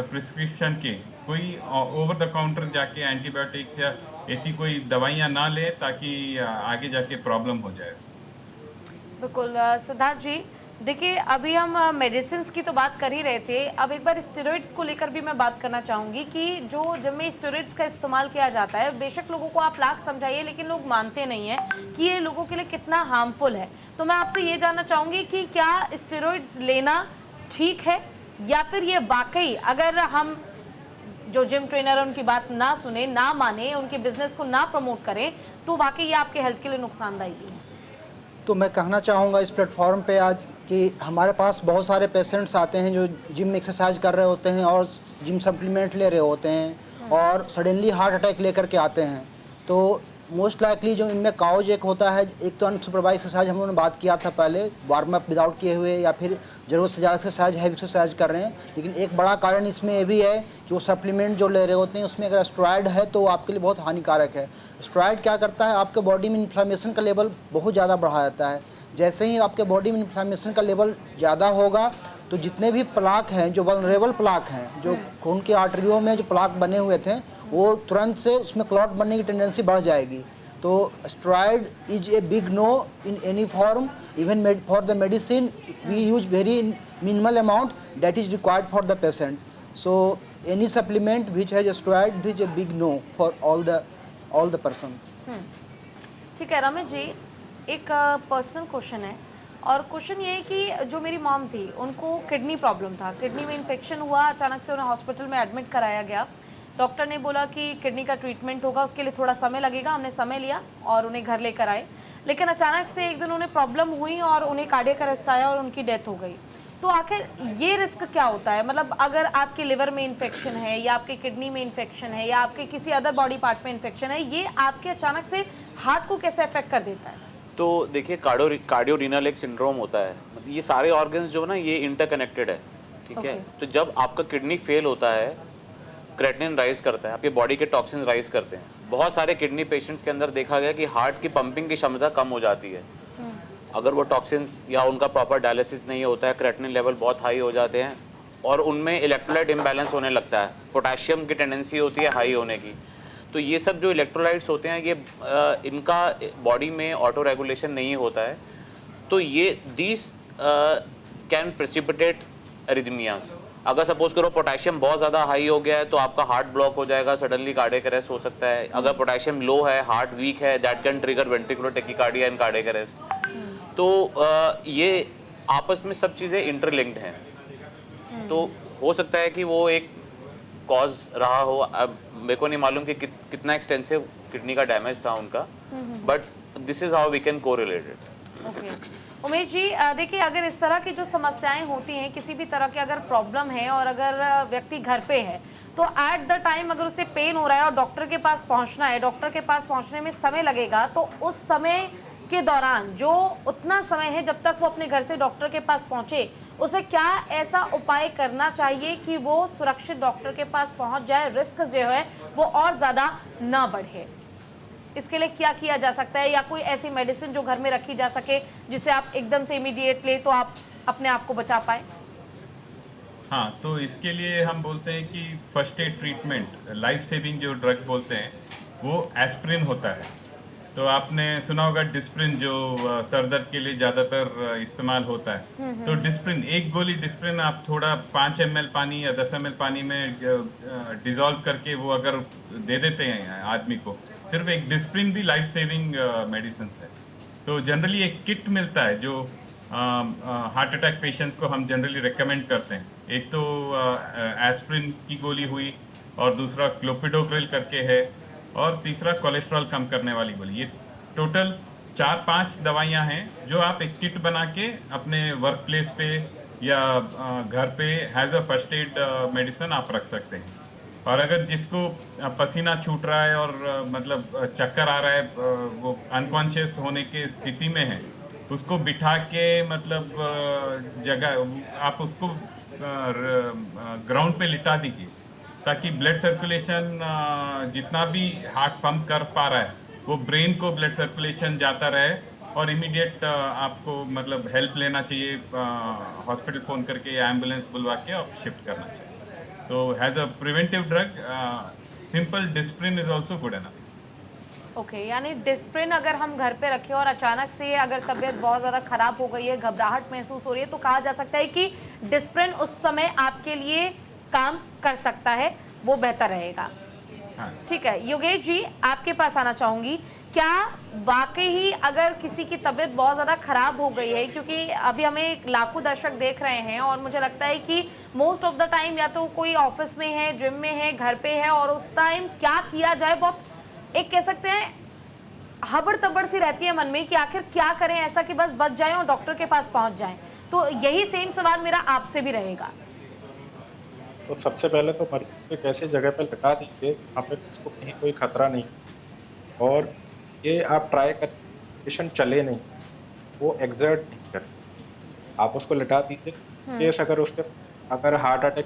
प्रिस्क्रिप्शन के कोई ओवर द काउंटर जाके एंटीबायोटिक्स या ऐसी कोई दवाइयाँ ना ले ताकि आगे जाके प्रॉब्लम हो जाए। बिल्कुल सिद्धार्थ जी, देखिए अभी हम मेडिसिन की तो बात कर ही रहे थे, अब एक बार स्टेरॉइड्स को लेकर भी मैं बात करना चाहूँगी कि जो जिनमें स्टेरॉइड्स का इस्तेमाल किया जाता है, बेशक लोगों को आप लाख समझाइए लेकिन लोग मानते नहीं हैं कि ये लोगों के लिए कितना हार्मफुल है। तो मैं आपसे ये जानना चाहूँगी कि क्या स्टेरॉइड्स लेना ठीक है या फिर ये वाकई, अगर हम जो जिम ट्रेनर है उनकी बात ना सुने, ना माने, उनके बिजनेस को ना प्रमोट करें, तो वाकई ये आपके हेल्थ के लिए नुकसानदायी है? तो मैं कहना चाहूँगा इस प्लेटफॉर्म पे आज कि हमारे पास बहुत सारे पेशेंट्स आते हैं जो जिम में एक्सरसाइज कर रहे होते हैं और जिम सप्लीमेंट ले रहे होते हैं और सडनली हार्ट अटैक लेकर के आते हैं। तो मोस्ट लाइकली जो इनमें काउज एक होता है, एक तो अनसुपरवाइज एक्सरसाइज हम लोगों ने बात किया था पहले, वार्म अप विदाउट किए हुए, या फिर ज़रूरत से ज़्यादा एक्सरसाइज, हैवी एक्सरसाइज कर रहे हैं। लेकिन एक बड़ा कारण इसमें ये भी है कि वो सप्लीमेंट जो ले रहे होते हैं उसमें अगर स्टेरॉयड है तो वो आपके लिए बहुत हानिकारक है। स्टेरॉयड क्या करता है, आपके बॉडी में इन्फ्लेमेशन का लेवल बहुत ज़्यादा बढ़ा देता है। जैसे ही आपके बॉडी में इन्फ्लेमेशन का लेवल ज़्यादा होगा तो जितने भी प्लाक हैं, जो वल्नरेबल प्लाक हैं, जो खून की आर्टरियों में जो प्लाक बने हुए थे, वो तुरंत से उसमें क्लॉट बनने की टेंडेंसी बढ़ जाएगी। तो steroid is a big no in any form, even for the medicine we use very minimal amount that is required for the patient. So any supplement which has steroid is a big no for all the person. ठीक है रमेश जी, एक personal question है, और question ये है कि जो मेरी मॉम थी उनको किडनी प्रॉब्लम था, किडनी में इन्फेक्शन हुआ, अचानक से उन्हें हॉस्पिटल में एडमिट कराया गया। डॉक्टर ने बोला कि किडनी का ट्रीटमेंट होगा, उसके लिए थोड़ा समय लगेगा। हमने समय लिया और उन्हें घर लेकर आए, लेकिन अचानक से एक दिन उन्हें प्रॉब्लम हुई और उन्हें कार्डियक अरेस्ट आया और उनकी डेथ हो गई। तो आखिर ये रिस्क क्या होता है? मतलब अगर आपके लिवर में इन्फेक्शन है, या आपके किडनी में इन्फेक्शन है, या आपके किसी अदर बॉडी पार्ट में इन्फेक्शन है, ये आपके अचानक से हार्ट को कैसे अफेक्ट कर देता है? तो देखिए, कार्डियो रीनल एक सिंड्रोम होता है, मतलब ये सारे ऑर्गन्स जो है ना ये इंटरकनेक्टेड है, ठीक है। तो जब आपका किडनी फेल होता है, क्रेटिनिन राइज करता है, आपके बॉडी के टॉक्सिन राइज करते हैं। बहुत सारे किडनी पेशेंट्स के अंदर देखा गया कि हार्ट की पंपिंग की क्षमता कम हो जाती है अगर वो टॉक्सिन्स या उनका प्रॉपर डायलिसिस नहीं होता है, क्रेटिनिन लेवल बहुत हाई हो जाते हैं और उनमें इलेक्ट्रोलाइट इम्बैलेंस होने लगता है, पोटेशियम की टेंडेंसी होती है हाई होने की। तो ये सब जो इलेक्ट्रोलाइट्स होते हैं, ये इनका बॉडी में ऑटो रेगुलेशन नहीं होता है, तो ये दीज कैन प्रेसिपिटेट एरिथमियाज। अगर सपोज करो पोटेशियम बहुत ज़्यादा हाई हो गया है तो आपका हार्ट ब्लॉक हो जाएगा, सडनली कार्डियक अरेस्ट हो सकता है। अगर पोटेशियम लो है, हार्ट वीक है, that can trigger ventricular tachycardia and cardiac arrest. तो ये आपस में सब चीज़ें इंटरलिंक्ड हैं, तो हो सकता है कि वो एक कॉज रहा हो। अब मेरे को नहीं मालूम कि कितना एक्सटेंसिव किडनी का डैमेज था उनका, but this is how we can correlate it. Umesh ji, देखिए, अगर इस तरह की जो समस्याएं होती हैं, किसी भी तरह की अगर प्रॉब्लम है और अगर व्यक्ति घर पे है, तो एट द टाइम अगर उसे पेन हो रहा है और डॉक्टर के पास पहुंचना है, डॉक्टर के पास पहुंचने में समय लगेगा, तो उस समय के दौरान जो उतना समय है जब तक वो अपने घर से डॉक्टर के पास पहुंचे, उसे क्या ऐसा उपाय करना चाहिए कि वो सुरक्षित डॉक्टर के पास पहुंच जाए, रिस्क जो है वो और ज़्यादा ना बढ़े? इसके लिए क्या किया जा सकता है, या कोई ऐसी मेडिसिन जो घर में रखी जा सके जिसे आप एकदम से इमीडिएट ले तो आप अपने आप को बचा पाए? हाँ, तो इसके लिए हम बोलते हैं कि first aid treatment, life saving जो ड्रग बोलते हैं वो एस्प्रिन होता है। तो आपने सुना होगा डिस्प्रिन, जो सर दर्द के लिए ज़्यादातर इस्तेमाल होता है। तो डिस्प्रिन, एक गोली डिस्प्रिन आप थोड़ा 5 ml पानी या 10 ml पानी में डिज़ोल्व करके वो अगर दे देते हैं आदमी को, सिर्फ एक डिस्प्रिन भी लाइफ सेविंग मेडिसिन है। तो जनरली एक किट मिलता है जो हार्ट अटैक पेशेंट्स को हम जनरली रिकमेंड करते हैं। एक तो एस्प्रिन की गोली हुई, और दूसरा क्लोपिडोग्रिल करके है, और तीसरा कोलेस्ट्रॉल कम करने वाली गोली। ये टोटल 4-5 दवाइयाँ हैं जो आप एक किट बना के अपने वर्क प्लेस पे या घर पे has a first aid medicine आप रख सकते हैं। और अगर जिसको पसीना छूट रहा है और मतलब चक्कर आ रहा है, वो अनकॉन्शियस होने के स्थिति में है, उसको बिठा के मतलब जगह आप उसको ग्राउंड पे लिटा दीजिए, ताकि ब्लड सर्कुलेशन जितना भी हार्ट पंप कर पा रहा है वो ब्रेन को ब्लड सर्कुलेशन जाता रहे, और इमीडिएट आपको मतलब हेल्प लेना चाहिए, हॉस्पिटल फ़ोन करके या एम्बुलेंस बुलवा के और शिफ्ट करना चाहिए। तो has a preventive drug, simple Disprin is also good enough. Okay, यानी डिस्प्रिन अगर हम घर पे रखें और अचानक से अगर तबीयत बहुत ज़्यादा ख़राब हो गई है, घबराहट महसूस हो रही है, तो कहा जा सकता है कि डिस्प्रिन उस समय आपके लिए काम कर सकता है, वो बेहतर रहेगा। ठीक है, योगेश जी, आपके पास आना चाहूँगी। क्या वाकई ही अगर किसी की तबीयत बहुत ज़्यादा ख़राब हो गई है, क्योंकि अभी हमें लाखों दर्शक देख रहे हैं और मुझे लगता है कि मोस्ट ऑफ द टाइम या तो कोई ऑफिस में है, जिम में है, घर पे है, और उस टाइम क्या किया जाए, बहुत एक कह सकते हैं हबड़ तबड़ सी रहती है मन में कि आखिर क्या करें ऐसा कि बस बच जाएं और डॉक्टर के पास पहुंच जाएं। तो यही सेम सवाल मेरा आपसे भी रहेगा। तो सबसे पहले तो मरीज को एक ऐसी जगह पर लगा दीजिए जहाँ पे उसको कहीं कोई खतरा नहीं, और ये आप ट्राई कर, पेशेंट चले नहीं, वो एक्सर्ट नहीं करते, आप उसको लिटा दीजिए। केस अगर उसके अगर हार्ट अटैक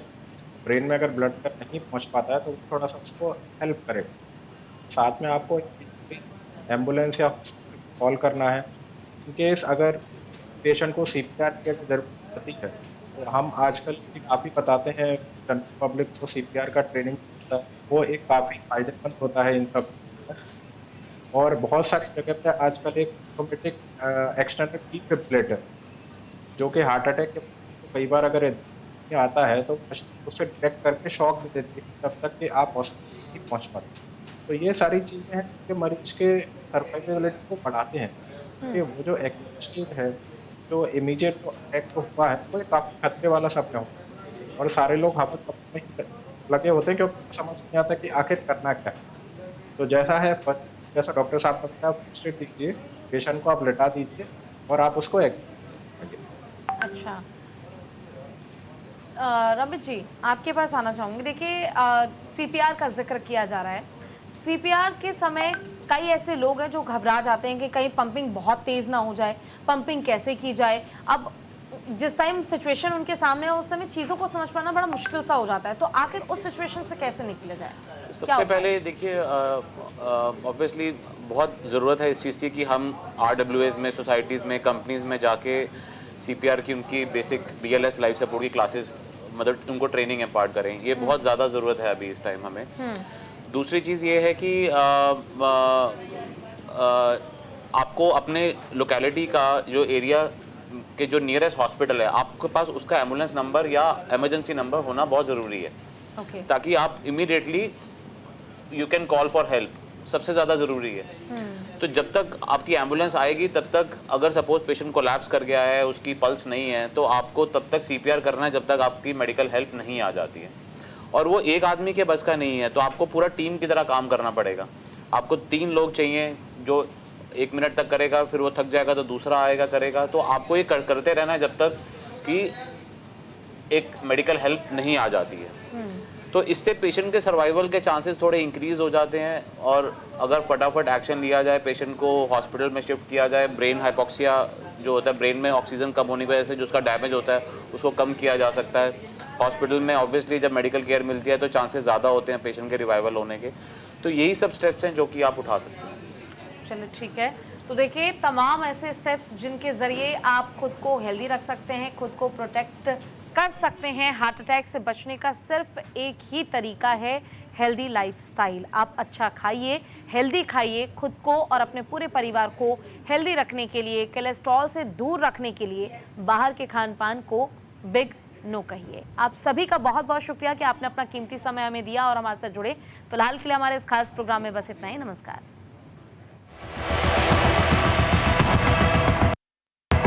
ब्रेन में अगर ब्लड तक नहीं पहुंच पाता है तो थोड़ा सा उसको हेल्प करेगा। साथ में आपको एम्बुलेंस या कॉल करना है। इन केस अगर पेशेंट को सीपीआर की जरूरत पड़ती है तो हम आजकल काफ़ी बताते हैं पब्लिक को सीपीआर का ट्रेनिंग होता है, वो एक काफ़ी फायदेमंद होता है इन सब। और बहुत सारी जगह पे आजकल एक ऑटोमेटिक एक्सटर्नल डिफिब्रिलेटर जो कि हार्ट अटैक के कई बार अगर आता है तो उससे डिटेक्ट करके शॉक दे देती है तब तक कि आप हॉस्पिटल नहीं पहुंच पाते। तो ये सारी चीज़ें हैं कि मरीज के सर्वाइवेबिलिटी को बढ़ाते हैं कि वो जो एक्यूट स्टेज है, जो इमीडिएट अटैक को हुआ है, वो काफ़ी खतरे वाला समय होता है और सारे लोग हाफत में ही लगे होते हैं क्योंकि समझ नहीं आता कि आखिर करना क्या है। तो जैसा है जैसा डॉक्टर साहब ने बताया, फर्स्ट एड दीजिए, पेशेंट को आप लिटा दीजिए और आप उसको अच्छा रमित जी, आपके पास आना चाहूँगी। देखिए, सीपीआर का जिक्र किया जा रहा है। सीपीआर के समय कई ऐसे लोग हैं जो घबरा जाते हैं कि कहीं पंपिंग बहुत तेज़ ना हो जाए, पंपिंग कैसे की जाए। अब जिस टाइम सिचुएशन उनके सामने है उस समय चीज़ों को समझ पाना बड़ा मुश्किल सा हो जाता है, तो आखिर उस सिचुएशन से कैसे निकला जाए? सबसे पहले देखिए, ऑब्वियसली बहुत ज़रूरत है इस चीज़ की कि हम RWAs में, सोसाइटीज़ में, कंपनीज़ में जाके CPR की उनकी बेसिक BLS लाइफ सपोर्ट की क्लासेस, मतलब उनको ट्रेनिंग इम्पार्ट करें। ये बहुत ज़्यादा ज़रूरत है अभी इस टाइम हमें। दूसरी चीज़ ये है कि आपको अपने लोकेलिटी का जो एरिया के जो नियरेस्ट हॉस्पिटल है, आपके पास उसका एम्बुलेंस नंबर या इमरजेंसी नंबर होना बहुत ज़रूरी है। ताकि आप immediately you can call for help, सबसे ज़्यादा ज़रूरी है। तो जब तक आपकी एम्बुलेंस आएगी तब तक, अगर सपोज पेशेंट कोलैप्स कर गया है, उसकी पल्स नहीं है, तो आपको तब तक CPR करना है जब तक आपकी मेडिकल हेल्प नहीं आ जाती है। और वो एक आदमी के बस का नहीं है, तो आपको पूरा टीम की तरह काम करना पड़ेगा। आपको 3 लोग चाहिए, जो 1 मिनट तक करेगा, फिर वो थक जाएगा तो दूसरा आएगा करेगा। तो आपको ये करते रहना है जब तक कि एक मेडिकल हेल्प नहीं आ जाती है। तो इससे पेशेंट के सर्वाइवल के चांसेस थोड़े इंक्रीज़ हो जाते हैं। और अगर फटाफट एक्शन लिया जाए, पेशेंट को हॉस्पिटल में शिफ्ट किया जाए, ब्रेन हाइपोक्सिया जो होता है, ब्रेन में ऑक्सीजन कम होने की वजह से जो उसका डैमेज होता है उसको कम किया जा सकता है। हॉस्पिटल में ऑब्वियसली जब मेडिकल केयर मिलती है तो चांसेस ज़्यादा होते हैं पेशेंट के रिवाइवल होने के। तो यही सब स्टेप्स हैं जो कि आप उठा सकते हैं। चलिए ठीक है, तो देखिए तमाम ऐसे स्टेप्स जिनके ज़रिए आप खुद को हेल्दी रख सकते हैं, खुद को प्रोटेक्ट कर सकते हैं। हार्ट अटैक से बचने का सिर्फ एक ही तरीका है, हेल्दी लाइफस्टाइल। आप अच्छा खाइए, हेल्दी खाइए, खुद को और अपने पूरे परिवार को हेल्दी रखने के लिए, कोलेस्ट्रॉल से दूर रखने के लिए बाहर के खान पान को बिग नो कहिए। आप सभी का बहुत बहुत शुक्रिया कि आपने अपना कीमती समय हमें दिया और हमारे साथ जुड़े। फिलहाल के लिए हमारे इस खास प्रोग्राम में बस इतना ही। नमस्कार।